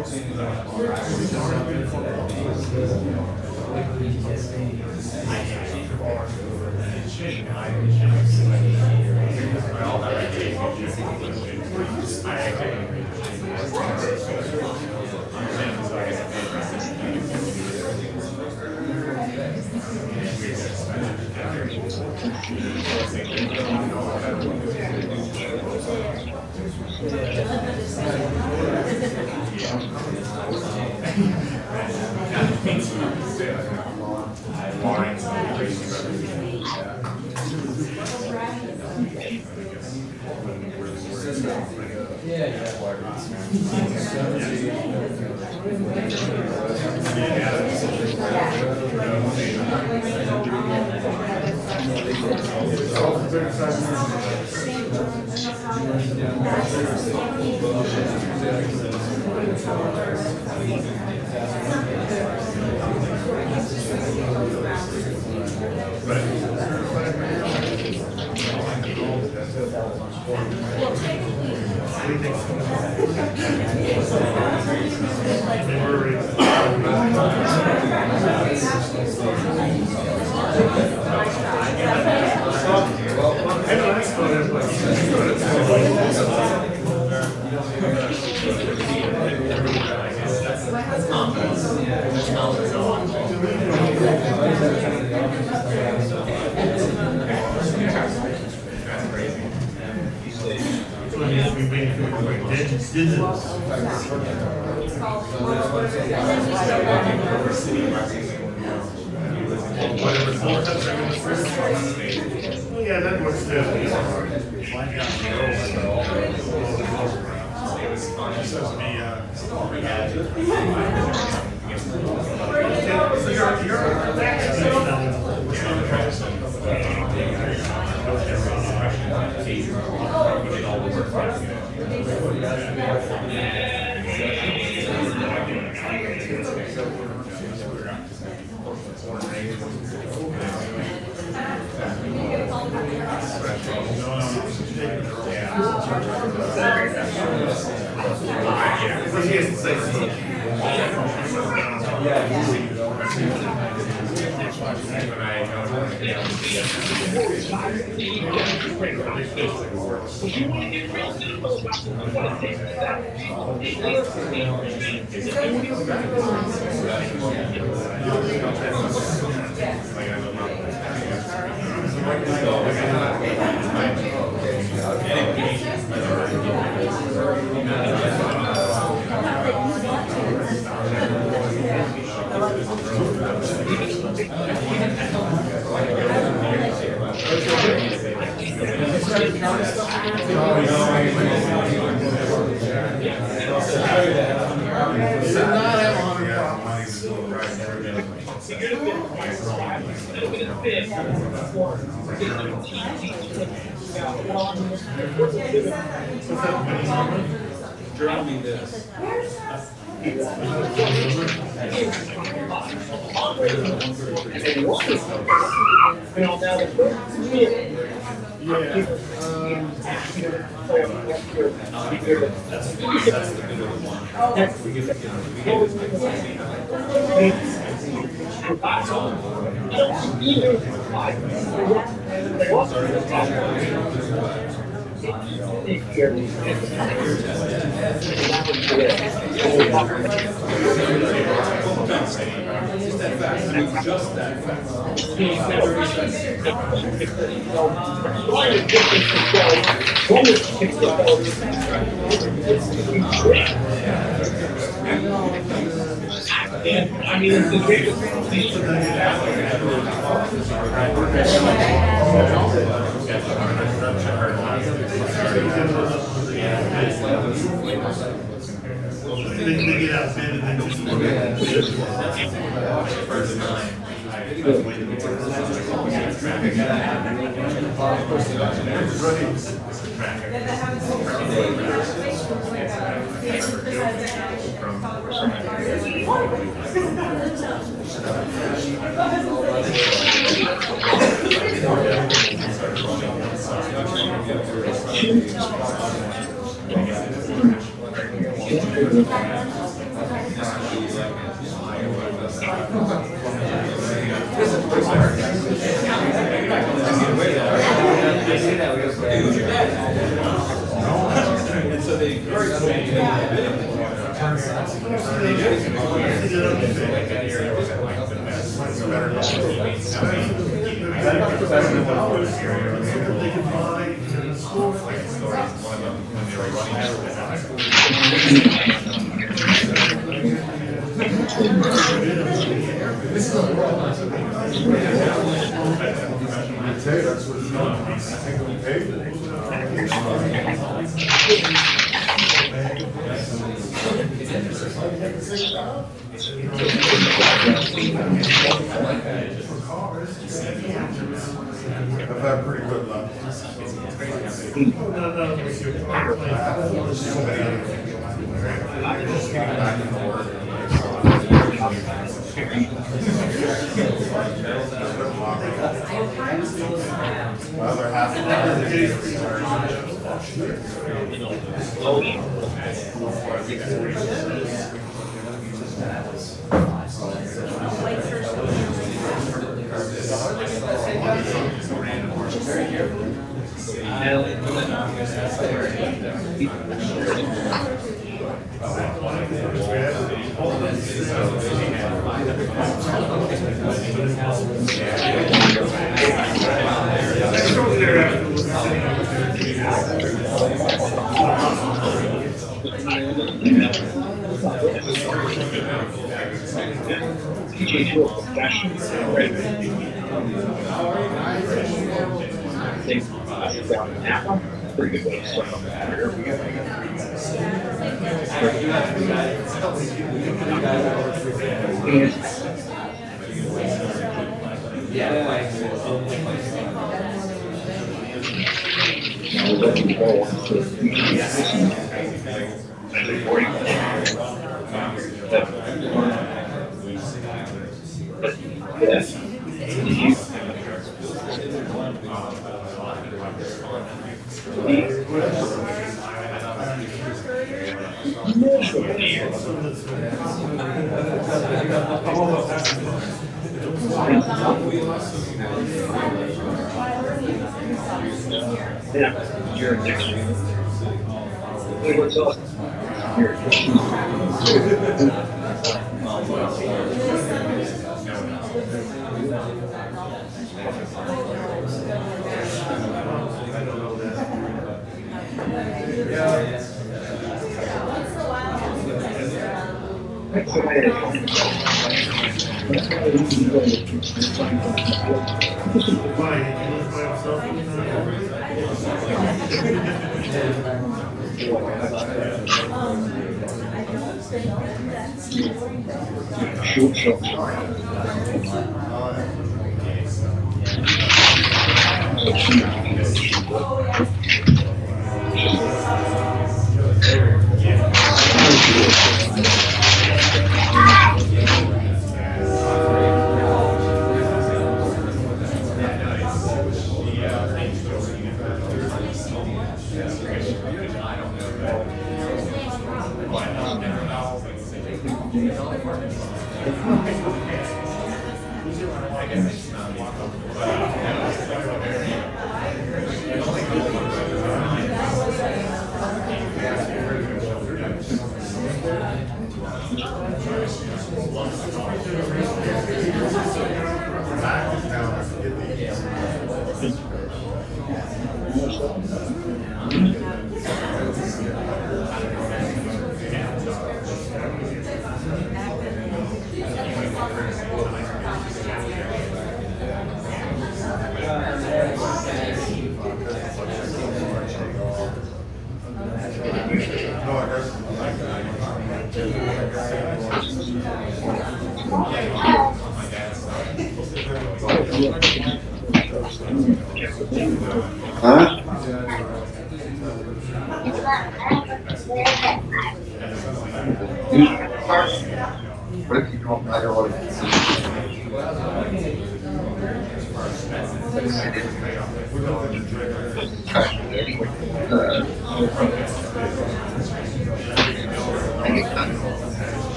that works too. I've had pretty good luck.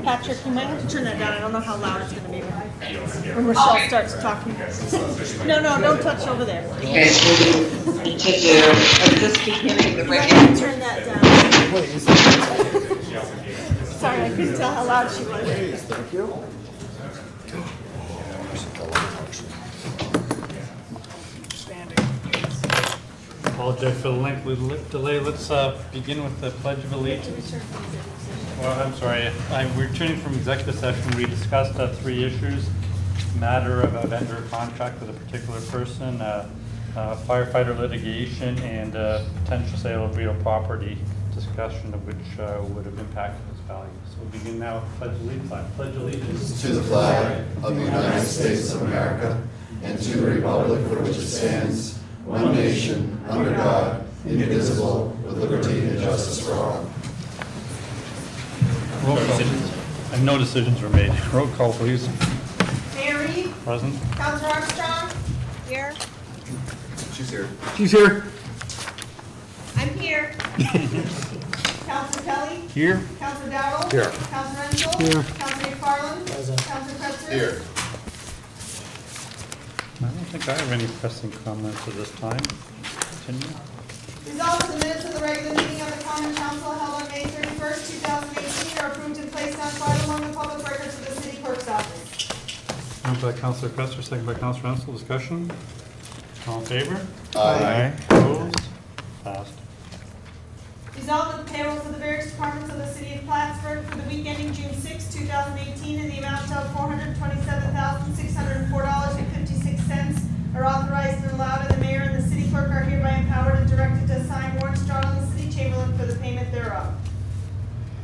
Patrick, you might have to turn that down. I don't know how loud it's going to be when Rochelle starts talking. No, don't touch over there. Okay, so we need to do, at this beginning, the You might regular. have to turn that down. Sorry, I couldn't tell how loud she was. Thank you. Apologize for the length delay. Let's begin with the Pledge of Allegiance. Well, I'm sorry. I'm returning from executive session. We discussed 3 issues. Matter of a vendor contract with a particular person, firefighter litigation, and potential sale of real property, discussion of which would have impacted its value. So we'll begin now with Pledge of Allegiance. Pledge allegiance To the flag of the United States of America and to the republic for which it stands, one nation, under God, indivisible, with liberty and justice for all. Roll call. And no decisions were made. Roll call, please. Mayor Reed? Present. Counselor Armstrong? Here. She's here. She's here. I'm here. Counselor Kelly? Here. Counselor Dowdle? Here. Counselor Renzel? Here. Counselor McFarland? Counselor Kretzer? Here. I don't think I have any pressing comments at this time. Continue. Resolved that the minutes of the regular meeting of the Common Council held on May 31st, 2018 are approved and placed on file among the public records of the city clerk's office. Moved by Councilor Kretzer, second by Councilor Renzel. Discussion. All in favor? Aye. Opposed? Passed. Resolved that the payroll for the various departments of the city of Plattsburgh for the week ending June 6, 2018 in the amount of $427,604.56 are authorized and allowed, and the mayor and the city clerk are hereby empowered and directed to assign warrants drawn on the city chamberlain for the payment thereof.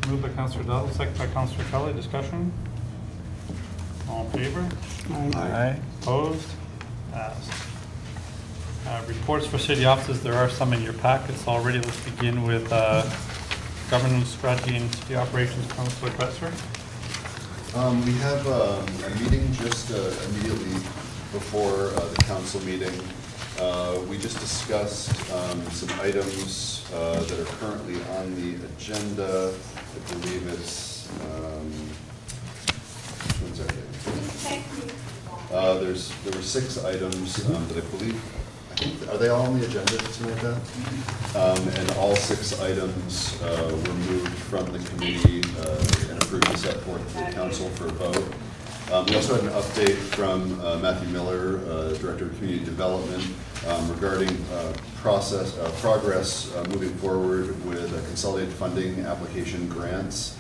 Moved by Councilor Dowdle, second by Councilor Kelly. Discussion. All in favor? Aye. Opposed? Passed. Reports for city offices. There are some in your packets already. Let's begin with governance strategy and city operations. Councilor Kretzer. We have a meeting just immediately before the council meeting. We just discussed some items that are currently on the agenda. I believe it's, which ones are there? There were 6 items that I believe, are they all on the agenda tonight, then? And all 6 items were moved from the committee and approved to set forth to the council for a vote. We also had an update from Matthew Miller, Director of Community Development, regarding progress moving forward with consolidated funding application grants.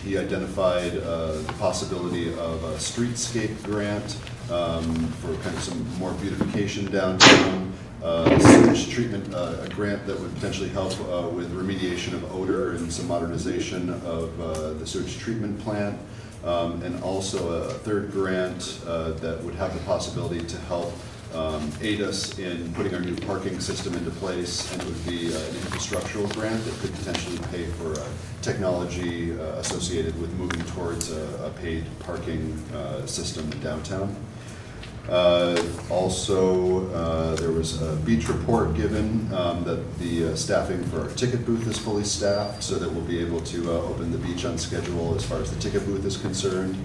He identified the possibility of a streetscape grant for kind of some more beautification downtown, sewage treatment, a grant that would potentially help with remediation of odor and some modernization of the sewage treatment plant, and also a third grant that would have the possibility to help aid us in putting our new parking system into place, and it would be an infrastructural grant that could potentially pay for technology associated with moving towards a paid parking system in downtown. Also, there was a beach report given that the staffing for our ticket booth is fully staffed, so that we'll be able to open the beach on schedule as far as the ticket booth is concerned.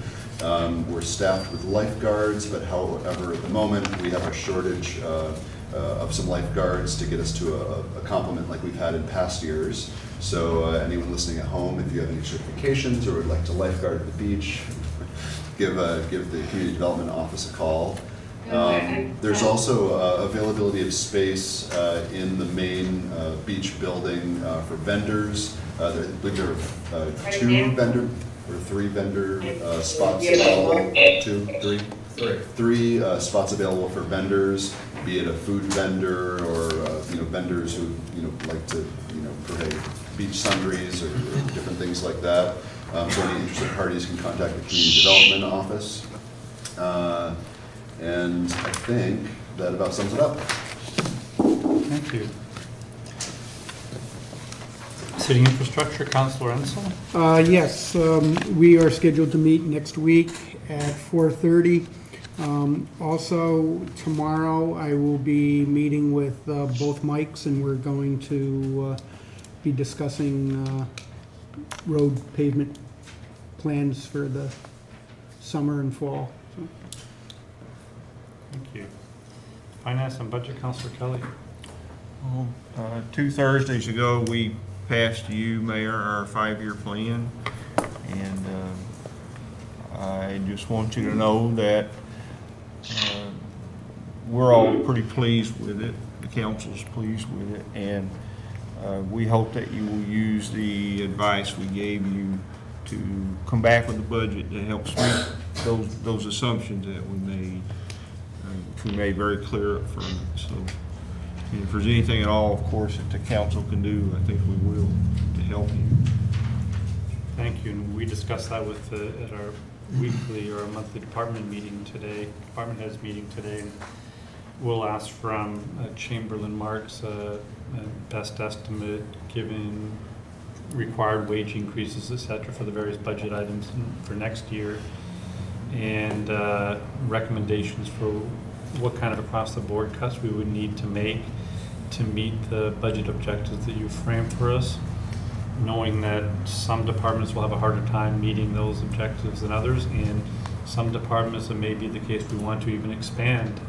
We're staffed with lifeguards, but however, at the moment, we have a shortage of some lifeguards to get us to a complement like we've had in past years. So anyone listening at home, if you have any certifications or would like to lifeguard at the beach, give the Community Development Office a call. There's also availability of space in the main beach building for vendors. I believe there are three vendor spots available. Three spots available for vendors, be it a food vendor or vendors who like to provide beach sundries or different things like that. So any interested parties can contact the Community Development Office. And I think that about sums it up. Thank you. City Infrastructure, Councilor Ensel? Yes, we are scheduled to meet next week at 4:30. Also, tomorrow I will be meeting with both Mikes, and we're going to be discussing road pavement plans for the summer and fall. So. Thank you. Finance and Budget, Councilor Kelly. Well, 2 Thursdays ago, we passed to you, Mayor, our 5-year plan, and I just want you to know that we're all pretty pleased with it. The council's pleased with it, and we hope that you will use the advice we gave you to come back with a budget that helps meet those assumptions that we made. We made very clear up front. So if there's anything at all, of course, that the council can do, I think we will to help you. Thank you. And we discussed that with at our weekly or monthly department meeting today, department heads meeting today. And we'll ask from Chamberlain Marks best estimate given required wage increases, et cetera, for the various budget items for next year, and recommendations for what kind of across-the-board cuts we would need to make to meet the budget objectives that you framed for us, knowing that some departments will have a harder time meeting those objectives than others, and some departments, it may be the case we want to even expand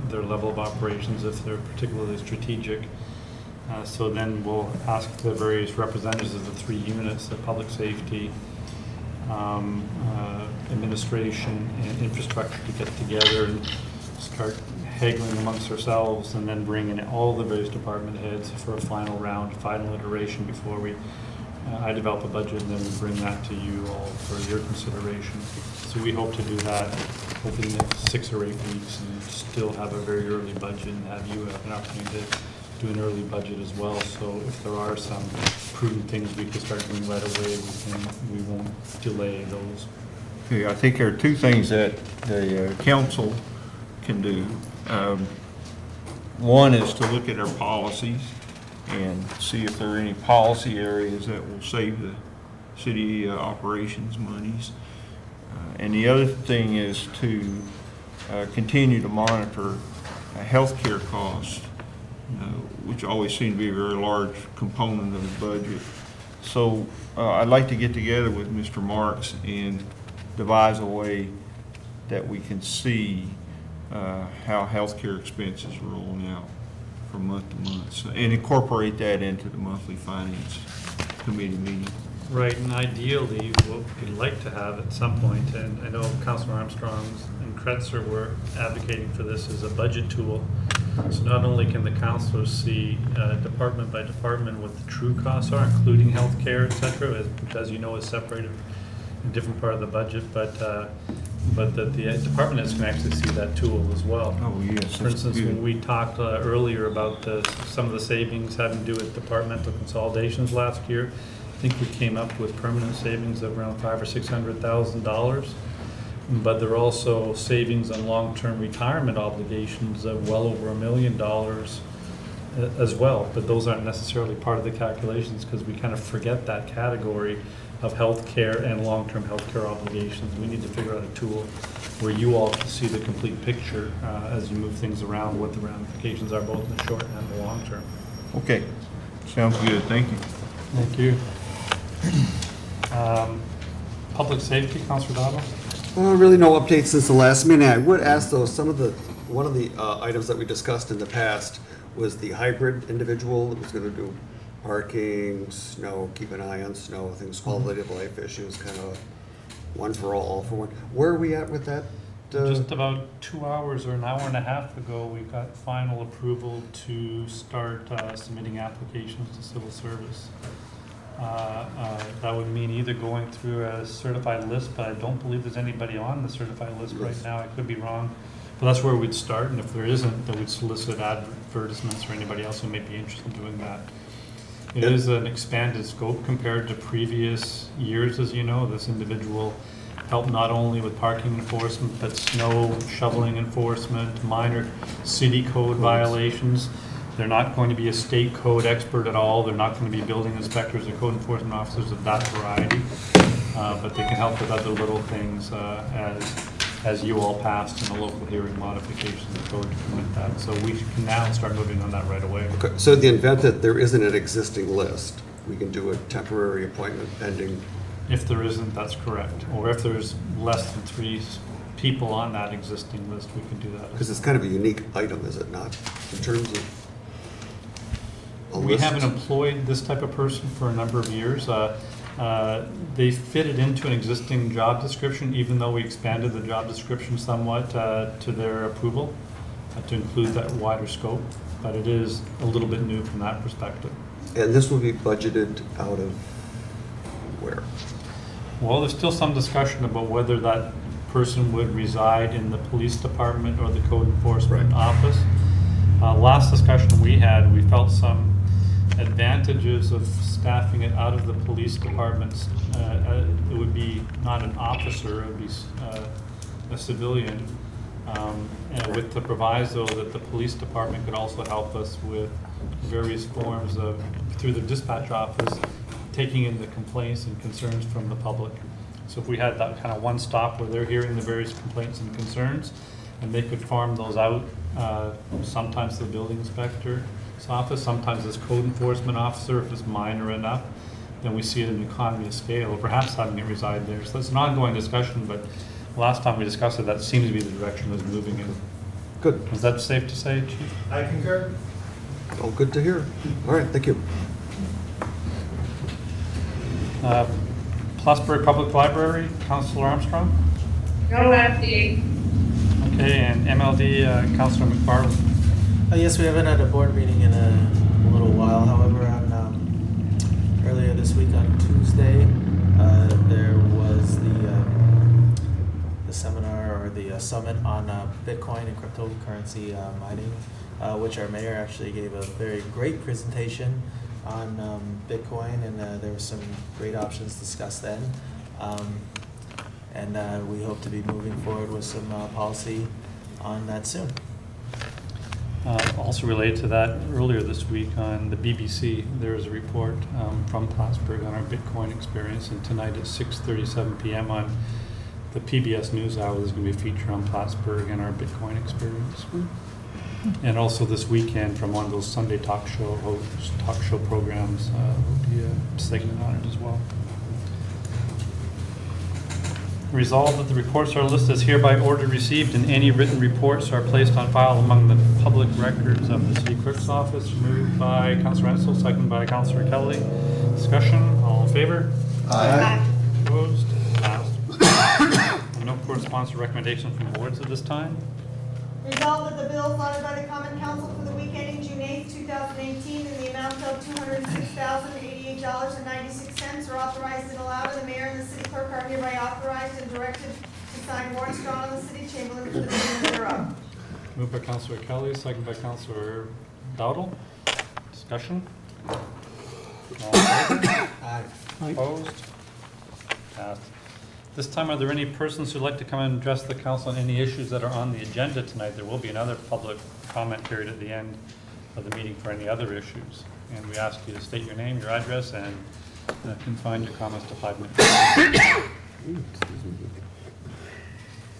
their level of operations if they're particularly strategic. So then we'll ask the various representatives of the 3 units, the public safety, administration, and infrastructure to get together and start haggling amongst ourselves, and then bring in all the various department heads for a final round, final iteration before we I develop a budget, and then we bring that to you all for your consideration. So we hope to do that hopefully in the next 6 or 8 weeks, and still have a very early budget, and have you have an opportunity to do an early budget as well. So if there are some prudent things we can start doing right away, we won't delay those. Okay, I think there are 2 things that the council can do. One is to look at our policies and see if there are any policy areas that will save the city operations monies. And the other thing is to continue to monitor healthcare costs, which always seem to be a very large component of the budget. So I'd like to get together with Mr. Marks and devise a way that we can see how healthcare expenses are rolling out from month to month, so, and incorporate that into the monthly finance committee meeting. Right, and ideally, what we'd like to have at some point, and I know Councilor Armstrong and Kretzer were advocating for this as a budget tool, So not only can the counselors see department by department what the true costs are, including healthcare, et cetera, which as you know is separated in a different part of the budget, but that the department heads can actually see that tool as well. Oh, yes. For instance, when we talked earlier about some of the savings having to do with departmental consolidations last year, I think we came up with permanent savings of around $500,000 or $600,000. But there are also savings on long-term retirement obligations of well over $1 million as well. But those aren't necessarily part of the calculations because we kind of forget that category of health care and long-term health care obligations. We need to figure out a tool where you all can see the complete picture as you move things around, what the ramifications are both in the short and the long term. Okay, sounds good, thank you. Thank you. Public safety, Councilor Dowdle? Really no updates since the last meeting. I would ask though, one of the items that we discussed in the past was the hybrid individual that was gonna do parking, snow, keep an eye on snow, things, quality of life issues, kind of one for all for one. Where are we at with that? Just about 2 hours or an hour and a half ago, we got final approval to start submitting applications to civil service. That would mean either going through a certified list, but I don't believe there's anybody on the certified list right now. I could be wrong. But that's where we'd start, and if there isn't, then we'd solicit advertisements or anybody else who may be interested in doing that. It is an expanded scope compared to previous years, as you know. This individual helped not only with parking enforcement, but snow shoveling enforcement, minor city code violations. They're not going to be a state code expert at all. They're not going to be building inspectors or code enforcement officers of that variety. But they can help with other little things as you all passed in a local hearing modification of the code to permit that. So we can now start moving on that right away. Okay. So in the event that there isn't an existing list, we can do a temporary appointment pending. If there isn't, that's correct. Or if there's less than 3 people on that existing list, we can do that. Because it's kind of a unique item, is it not, in terms of a We list? haven't employed this type of person for a number of years. They fit it into an existing job description, even though we expanded the job description somewhat to their approval to include that wider scope. But it is a little bit new from that perspective. And this will be budgeted out of where? Well, there's still some discussion about whether that person would reside in the police department or the code enforcement office. Last discussion we had, we felt some advantages of staffing it out of the police departments. It would be not an officer, it would be a civilian, and with the proviso that the police department could also help us with various forms of, through the dispatch office, taking in the complaints and concerns from the public. So if we had that kind of one stop where they're hearing the various complaints and concerns, and they could farm those out, sometimes to the building inspector's office, sometimes as code enforcement officer if it's minor enough, then we see it in economy of scale, or perhaps having it reside there. So it's an ongoing discussion, but last time we discussed it, that seems to be the direction it's moving in. Good. Is that safe to say, Chief? I concur. Oh, good to hear. All right, thank you. Plattsburgh Public Library, Councilor Armstrong? Go FD. Okay, and MLD, Councilor McFarland? Yes, we haven't had a board meeting in a little while. However, on earlier this week on Tuesday, there was the seminar or the summit on Bitcoin and cryptocurrency mining, which our mayor actually gave a very great presentation on Bitcoin, and there were some great options discussed then. And we hope to be moving forward with some policy on that soon. Also related to that, earlier this week on the BBC, there was a report from Plattsburgh on our Bitcoin experience, and tonight at 6:37 p.m. on the PBS NewsHour, there's going to be a feature on Plattsburgh and our Bitcoin experience. And also this weekend from one of those Sunday talk show programs, will be a segment on it as well. Resolved that the reports are listed as hereby ordered received, and any written reports are placed on file among the public records of the city clerk's office. Moved by Councilor Ansel, seconded by Councilor Kelly. Discussion, all in favor? Aye. Opposed? Passed. No correspondence or recommendation from boards at this time. Resolved that the bills ordered by the Common Council for the week ending June 8, 2018 in the amount of $206,088.96 are authorized and allowed, and the mayor and the city clerk are hereby authorized and directed to sign warrants drawn on the city chamberlain for the payment thereof. Moved by Councilor Kelly, second by Councilor Dowdle. Discussion? All in favor? Aye. Opposed? Passed. This time, are there any persons who'd like to come and address the council on any issues that are on the agenda tonight? There will be another public comment period at the end of the meeting for any other issues. And we ask you to state your name, your address, and confine your comments to 5 minutes.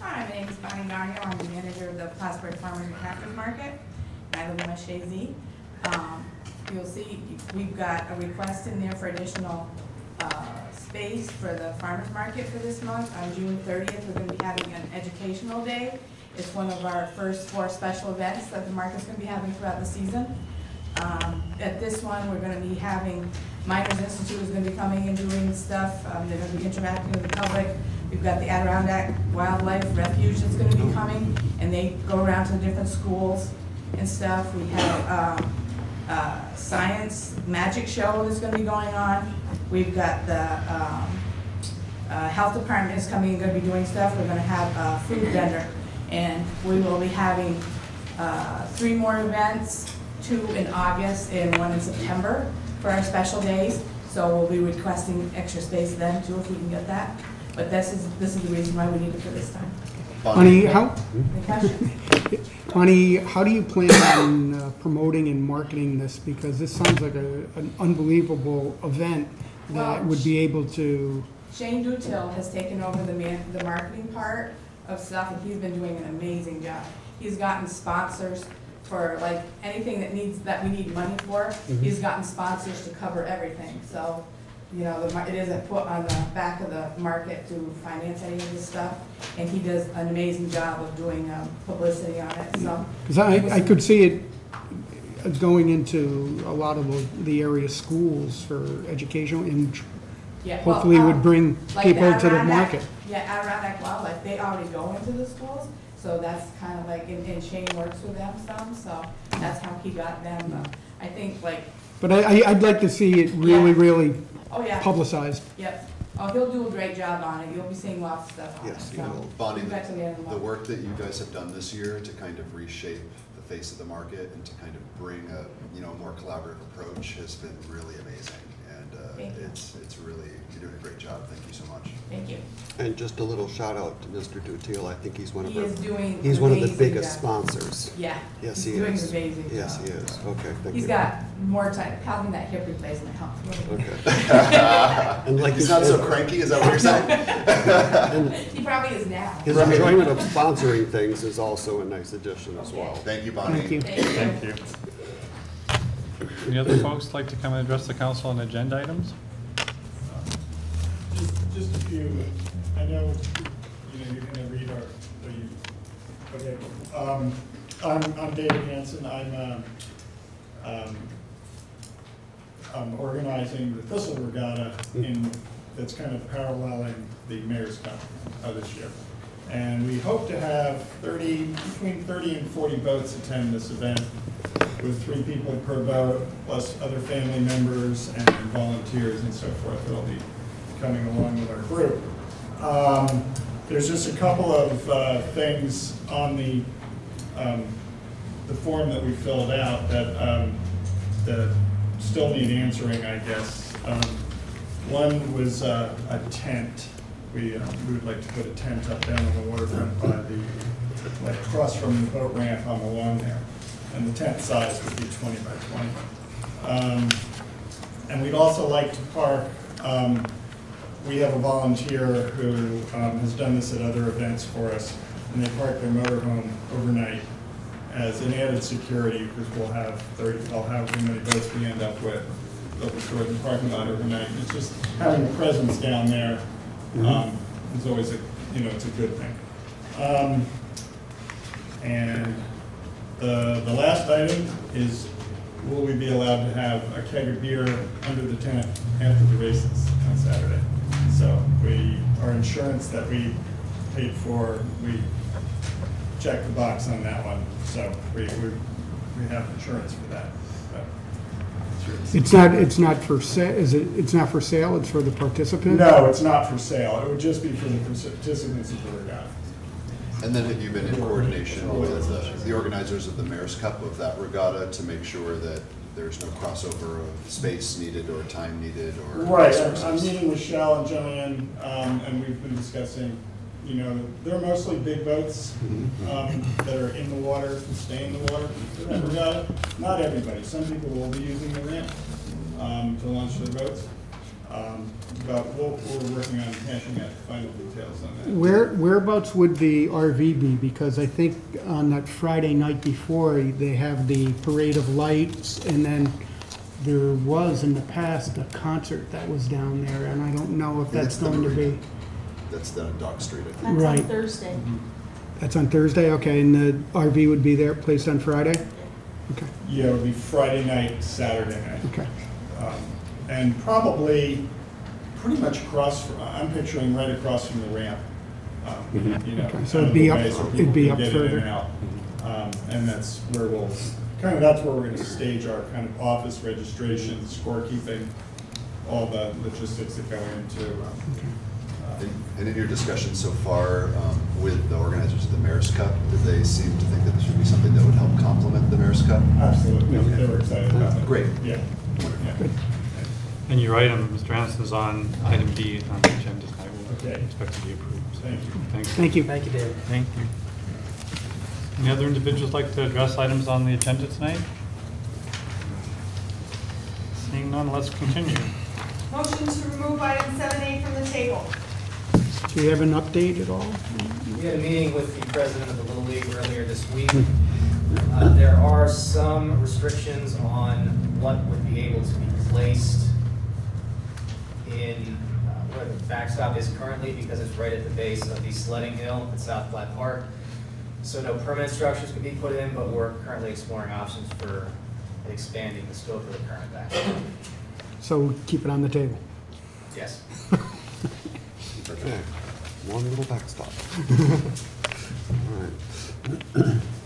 Hi, my name is Bonnie Garnier. I'm the manager of the Plattsburgh Farmers and Crafters Market. I live in West Shazy. You'll see we've got a request in there for additional space for the farmers market for this month. On June 30th, we're going to be having an educational day. It's one of our first 4 special events that the market's going to be having throughout the season. At this one, we're going to be having Miners Institute is going to be coming and doing stuff. They're going to be interacting with the public. We've got the Adirondack Wildlife Refuge that's going to be coming, and they go around to the different schools and stuff. We have science magic show that's going to be going on. We've got the health department is coming and going to be doing stuff. We're going to have a food vendor, and we will be having 3 more events, 2 in August and 1 in September for our special days. So we'll be requesting extra space then too if we can get that. But this is the reason why we need it for this time. Honey, how do you plan on promoting and marketing this? Because this sounds like an unbelievable event that would be able to... Shane Dutil has taken over the marketing part of stuff, and he's been doing an amazing job. He's gotten sponsors for like anything that we need money for. He's gotten sponsors to cover everything. So, you know, it isn't put on the back of the market to finance any of this stuff, and he does an amazing job of doing publicity on it. So, because I could see it going into a lot of the area schools for education, and hopefully would bring like people to the market. Yeah, Adirondack Wildlife, they already go into the schools, so that's kind of like, and Shane works with them some, so that's how he got them. I think like. But I'd like to see it really publicized. Yep. Oh, he'll do a great job on it. You'll be seeing lots of stuff on it. Yes, So. Bonnie, the work that you guys have done this year to kind of reshape the face of the market and to kind of bring a more collaborative approach has been really amazing. And it's really, you're doing a great job. Thank you so much. Thank you. And just a little shout out to Mr. Dutil. I think he's one of He is doing he's one of the amazing biggest job. sponsors. Yeah. Yes, he's he doing is. an amazing Yes, job. he is. Okay, thank He's you. got more time. Having that hip replacement helps. Okay. And like he's not so cranky. Is that what you're saying? He probably is now. His enjoyment of sponsoring things is also a nice addition as well. Thank you, Bonnie. Thank you. Thank you. Any other folks like to come and address the council on agenda items? Just a few. I know, you're going to read okay. I'm David Hansen. I'm organizing the Thistle Regatta that's kind of paralleling the Mayor's Cup this year. And we hope to have between 30 and 40 boats attend this event, with 3 people per boat, plus other family members and volunteers and so forth that'll be coming along with our group. There's just a couple of things on the form that we filled out that still need answering, I guess. One was a tent. We would like to put a tent up down on the waterfront by across from the boat ramp on the lawn there. And the tent size would be 20 by 20. And we'd also like to park, we have a volunteer who has done this at other events for us, and they park their motorhome overnight as an added security, because I'll have how many boats we end up with. They'll be stored in the parking lot overnight. And it's just having a presence down there is always it's a good thing. And the last item is, will we be allowed to have a keg of beer under the tent after the races on Saturday? So our insurance that we paid for, we checked the box on that one, so we have insurance for that. But It's not for sale, is it, it's not for sale, it's for the participants? no, it's not for sale. It would just be for the participants of the regatta. And then have you been in coordination with the organizers of the Mayor's Cup of that regatta to make sure that there's no crossover of space needed or time needed or Right, resources? I'm meeting with Shell and Joanne, and we've been discussing, you know, they're mostly big boats that are in the water, stay in the water for that regatta. Not everybody, some people will be using the ramp to launch their boats. But we're working on hashing out final details on that. Whereabouts would the RV be? Because I think on that Friday night before, they have the parade of lights, and then there was in the past a concert that was down there, and I don't know if that's going to be. That's down at Dock Street, I think. That's Right. on Thursday. That's on Thursday, okay, and the RV would be there, placed on Friday? Okay, Yeah, it would be Friday night, Saturday night. okay. And probably pretty much across, I'm picturing right across from the ramp. You know, Okay, so out it'd of be the up- way so it'd people be can up get in further. and out. And that's where that's where we're gonna stage our kind of office registration, scorekeeping, all the logistics that go into. And in your discussion so far with the organizers of the Mayor's Cup, did they seem to think that this would be something that would help complement the Mayor's Cup? Absolutely, Okay. they were excited about it. Great. Yeah. Yeah. And your item, Mr. Anderson, is on item B on the agenda tonight. We'll Okay. expect to be approved. Thank you. Thank you. Thank you. Thank you, David. Thank you. Any other individuals like to address items on the agenda tonight? Seeing none, let's continue. Motion to remove item 7A from the table. Do you have an update at all? We had a meeting with the president of the Little League earlier this week. There are some restrictions on what would be able to be placed in where the backstop is currently, because it's right at the base of the sledding hill at South Flat Park. So no permanent structures can be put in, but we're currently exploring options for expanding the scope of the current backstop. So keep it on the table. Yes. Okay, one little backstop. All right.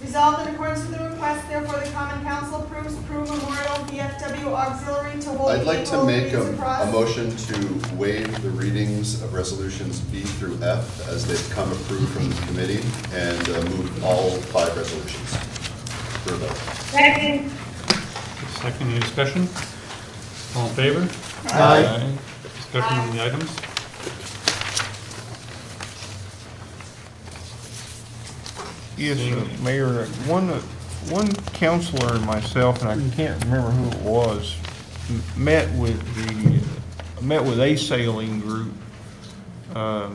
Resolved in accordance with the request, therefore the Common Council approves Prue Memorial VFW Auxiliary to hold I'd like to April make reads across. a motion to waive the readings of resolutions B through F as they've come approved from the committee and move all 5 resolutions for a vote. Second. Second, any discussion? All in favor? Aye. Discussion on the items? Yes, Mayor, one counselor and myself, and I can't remember who it was, met with a sailing group, I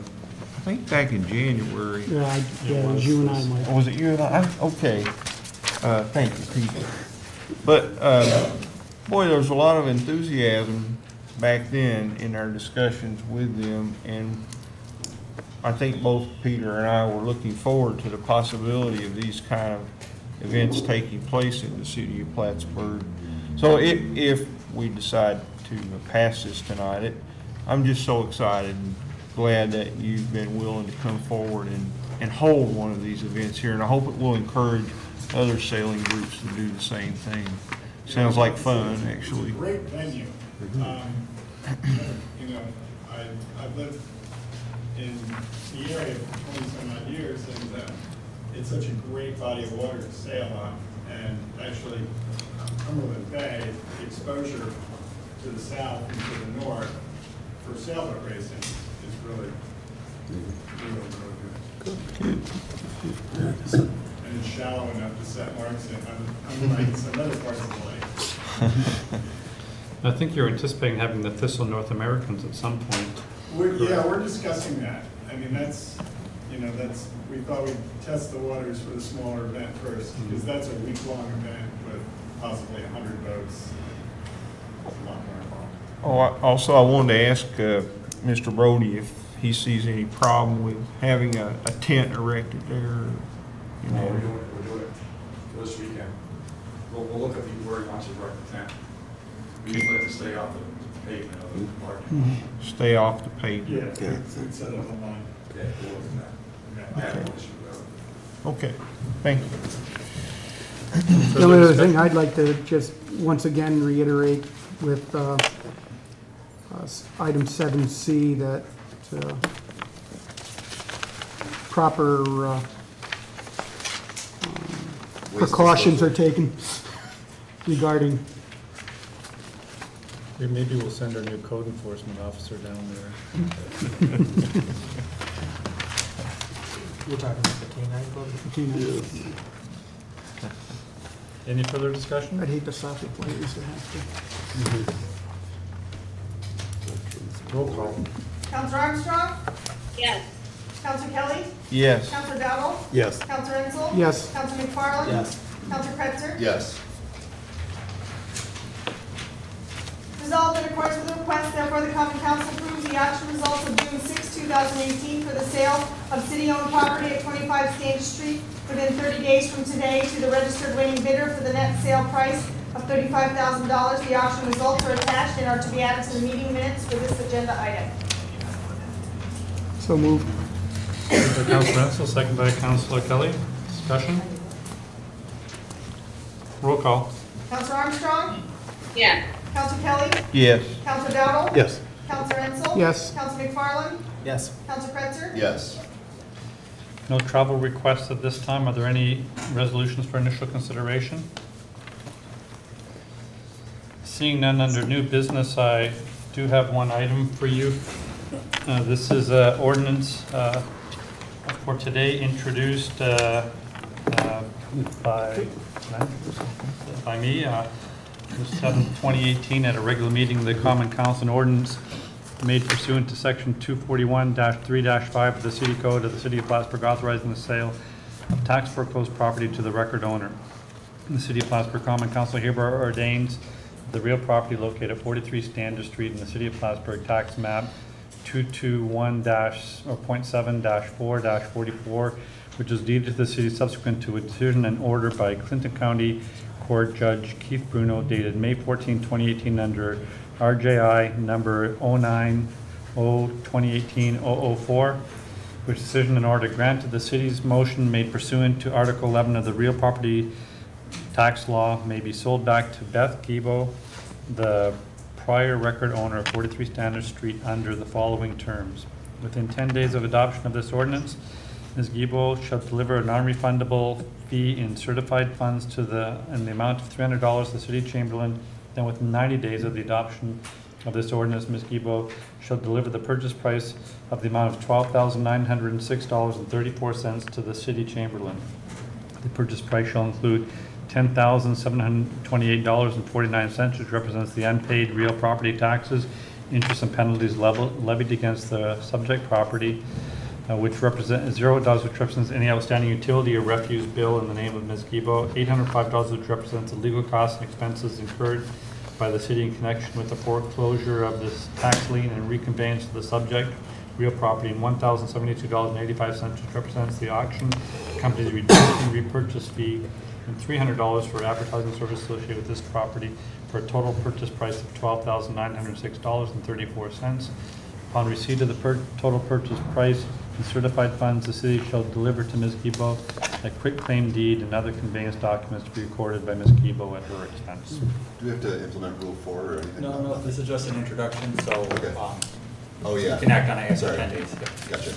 think back in January. Yeah, it was you and I, Mike. Was it you and I? Okay. Thank you, Peter. But, boy, there was a lot of enthusiasm back then in our discussions with them, and I think both Peter and I were looking forward to the possibility of these kind of events taking place in the city of Plattsburgh. So if we decide to pass this tonight, I'm just so excited and glad that you've been willing to come forward and hold one of these events here, and I hope it will encourage other sailing groups to do the same thing. Sounds like fun, actually. Great venue. You know, I've lived in the area for 20-some odd years, and it's such a great body of water to sail on. And actually, Cumberland Bay, the exposure to the south and to the north for sailboat racing is really good. And it's shallow enough to set marks in, unlike some other parts of the lake. I think you're anticipating having the Thistle North Americans at some point. We're discussing that. I mean, we thought we'd test the waters for the smaller event first, because that's a week-long event with possibly 100 boats. It's a lot more involved. Also, I wanted to ask Mr. Brody if he sees any problem with having a tent erected there. You No, know. we're doing it for this weekend. We'll look at where he wants to wreck the tent. We usually like to stay off the pavement of the park. Stay off the pavement. Yeah, we'd set up a line. Yeah, we'll look at that. I have no issue with Okay, thank you. The only other thing I'd like to just once again reiterate with item 7C that proper precautions are taken regarding. Maybe we'll send our new code enforcement officer down there. You're talking about the canine club? Any further discussion? I'd hate the soccer players to have to. Roll call. Counselor Armstrong? Yes. Counselor Kelly? Yes. Counselor Dowdle? Yes. Counselor Insel? Yes. Counselor McFarland? Yes. Counselor Kretzer? Yes. Resolved in accordance with the request, therefore the Common Council approves the auction results of June 6, 2018 for the sale of city-owned property at 25 Stange Street within 30 days from today to the registered winning bidder for the net sale price of $35,000. The auction results are attached and are to be added to the meeting minutes for this agenda item. So moved. Moved by Councilor Ansel, second by Councilor Kelly. Discussion? Roll call. Counselor Armstrong? Yes. Counselor Kelly? Yes. Counselor Dowdle? Yes. Counselor Insel? Yes. Counselor McFarland? Yes. Counselor Kretzer? Yes. No travel requests at this time. Are there any resolutions for initial consideration? Seeing none under new business, I do have one item for you. This is an ordinance for today introduced by me, June 7, 2018, at a regular meeting of the Common Council, an ordinance made pursuant to Section 241-3-5 of the City Code of the City of Plattsburgh, authorizing the sale of tax foreclosed property to the record owner. In the City of Plattsburgh, Common Council hereby ordains the real property located at 43 Standish Street in the City of Plattsburgh, tax map 221-7-4-44, which is deeded to the city subsequent to a decision and order by Clinton County Court Judge Keith Bruno dated May 14, 2018 under RJI number 090-2018-004, which decision and order granted the city's motion made pursuant to Article 11 of the real property tax law may be sold back to Beth Gibo, the prior record owner of 43 Standish Street, under the following terms. Within 10 days of adoption of this ordinance, Ms. Gibo shall deliver a non-refundable fee in certified funds in the amount of $300 to the City Chamberlain. Then within 90 days of the adoption of this ordinance, Ms. Gibo shall deliver the purchase price of the amount of $12,906.34 to the City Chamberlain. The purchase price shall include $10,728.49, which represents the unpaid real property taxes, interest and penalties levied against the subject property, which represent $0, which represents any outstanding utility or refuse bill in the name of Ms. Gibo, $805, which represents the legal costs and expenses incurred by the city in connection with the foreclosure of this tax lien and reconveyance of the subject real property, and $1,072.85, which represents the auction company's repurchase fee, and $300 for advertising service associated with this property, for a total purchase price of $12,906.34. Upon receipt of the total purchase price and certified funds, the city shall deliver to Ms. Gibo a quitclaim deed and other conveyance documents to be recorded by Ms. Gibo at her expense. Do we have to implement Rule 4 or anything? No, this is just an introduction, so okay. Oh yeah. You can act on it after Sorry. 10 days. Gotcha.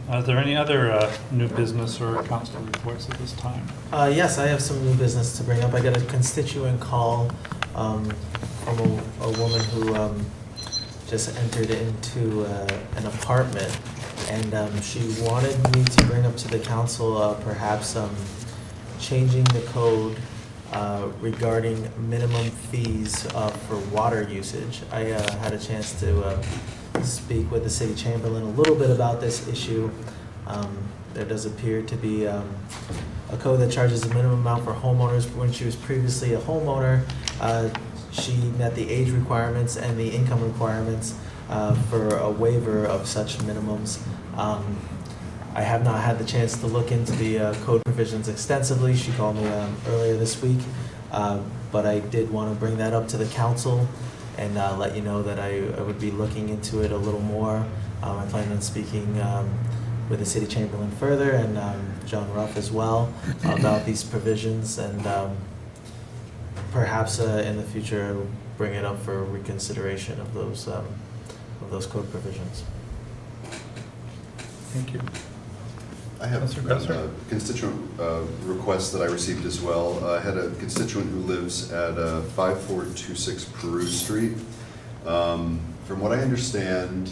Are there any other new business or council reports at this time? Yes, I have some new business to bring up. I got a constituent call from a woman who just entered into an apartment, and she wanted me to bring up to the council perhaps changing the code regarding minimum fees for water usage. I had a chance to speak with the city chamberlain a little bit about this issue. There does appear to be a code that charges a minimum amount for homeowners. When she was previously a homeowner, she met the age requirements and the income requirements for a waiver of such minimums. I have not had the chance to look into the code provisions extensively. She called me earlier this week, but I did want to bring that up to the council and let you know that I would be looking into it a little more. I plan on speaking with the city chamberlain further and John Ruff as well about these provisions, and perhaps in the future bring it up for reconsideration of those code provisions. Thank you. I have a constituent request that I received as well. I had a constituent who lives at 5426 Peru Street. From what I understand,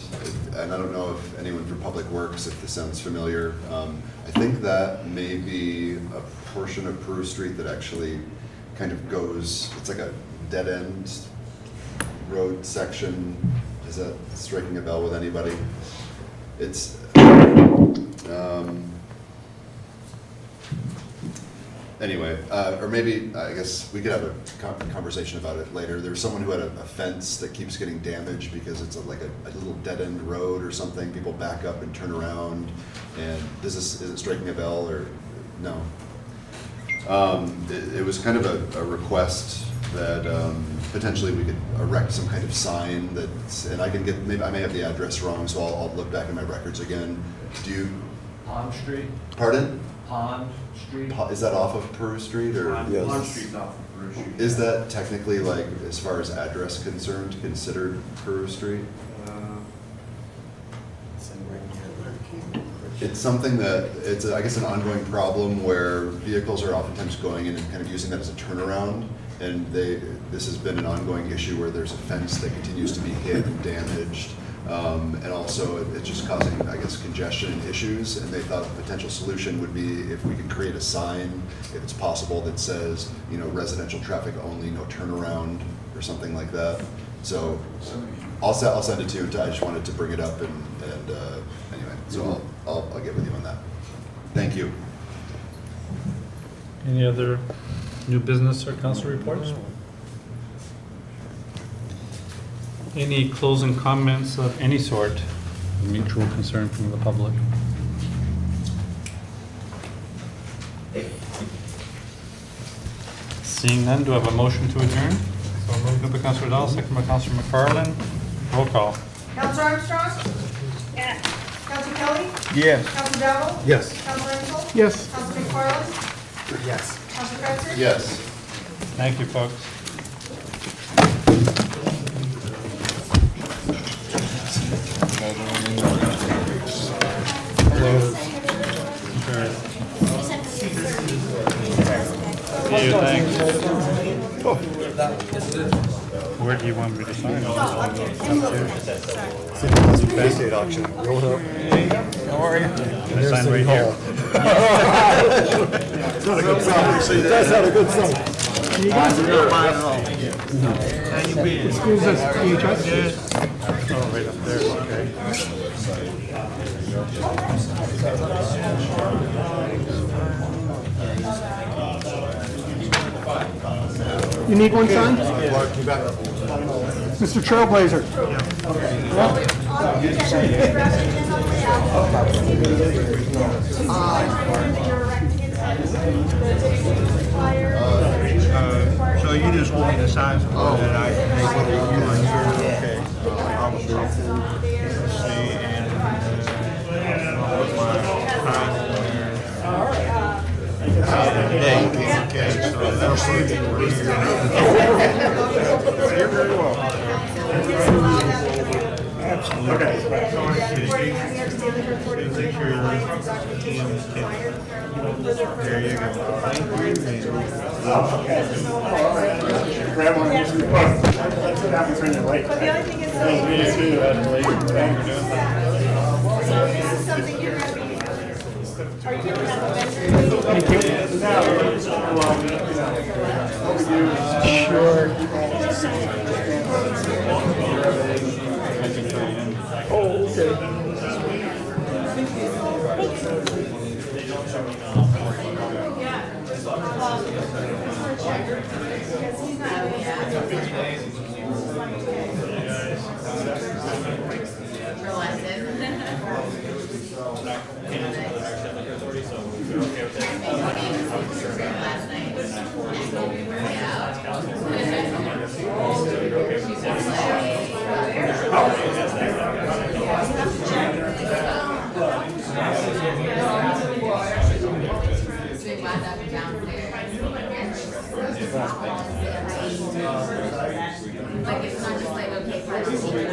and I don't know if anyone from Public Works, if this sounds familiar, I think that may be a portion of Peru Street that actually kind of goes, it's like a dead-end road section. Is that striking a bell with anybody? It's, anyway, or maybe, I guess we could have a conversation about it later. There's someone who had a fence that keeps getting damaged because it's like a little dead-end road or something. People back up and turn around. And is it striking a bell or no? It was kind of a request that potentially we could erect some kind of sign that's, and I can get, maybe I may have the address wrong, so I'll look back in my records again. Do you? Pond Street. Pardon? Pond Street. Is that off of Peru Street or? Pond Street's off of Peru Street. Is that technically, like, as far as address concerned, considered Peru Street? It's something that, it's, I guess, an ongoing problem where vehicles are oftentimes going in and kind of using that as a turnaround. And this has been an ongoing issue where there's a fence that continues to be hit and damaged. And also it's just causing, I guess, congestion issues. And they thought a potential solution would be if we could create a sign, if it's possible, that says, you know, residential traffic only, no turnaround, or something like that. So I'll send it to you. I just wanted to bring it up, and anyway, so I'll get with you on that. Thank you. Any other new business or council reports? Any closing comments of any sort, mutual concern from the public? Seeing none, do I have a motion to adjourn? So moved by Councilor Dahl, second by Councilor McFarland. Roll call. Counselor Armstrong? Yes. Counselor Kelly? Yes. Counselor Dowdle? Yes. Counselor Insel? Yes. Counselor McFarland? Yes. Counselor Cretzer? Yes. Thank you, folks. See you, thanks. Where do you want me to sign? Up here. Estate auction. How are you? Can I sign right here? It's not a good sign. That's not a good sign. Not mine at all. How you been? School's at DHS? Good. Oh, right up there, okay. You need one signed? Mr. Trailblazer? So you just want me to sign something that I can make it you on here? Okay. I'll see, and I'll put my time there. Okay, so that'll see you You're very welcome. Absolutely. There you go. Thank you. Grandma gives me a bug. That's what happens when you're late. But the other thing is, Me too. so this is something you're going to be, are you going to have a vendor? Thank you. Sure. Oh, okay. Yeah. actually wound up downstairs. Like, it's not just like, okay, for the teacher,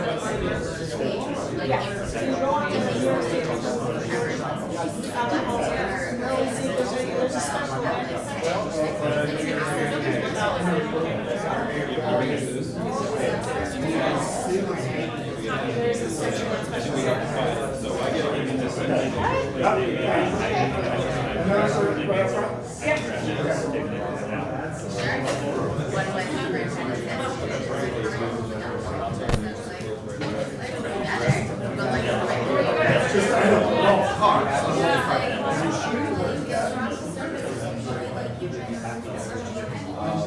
like,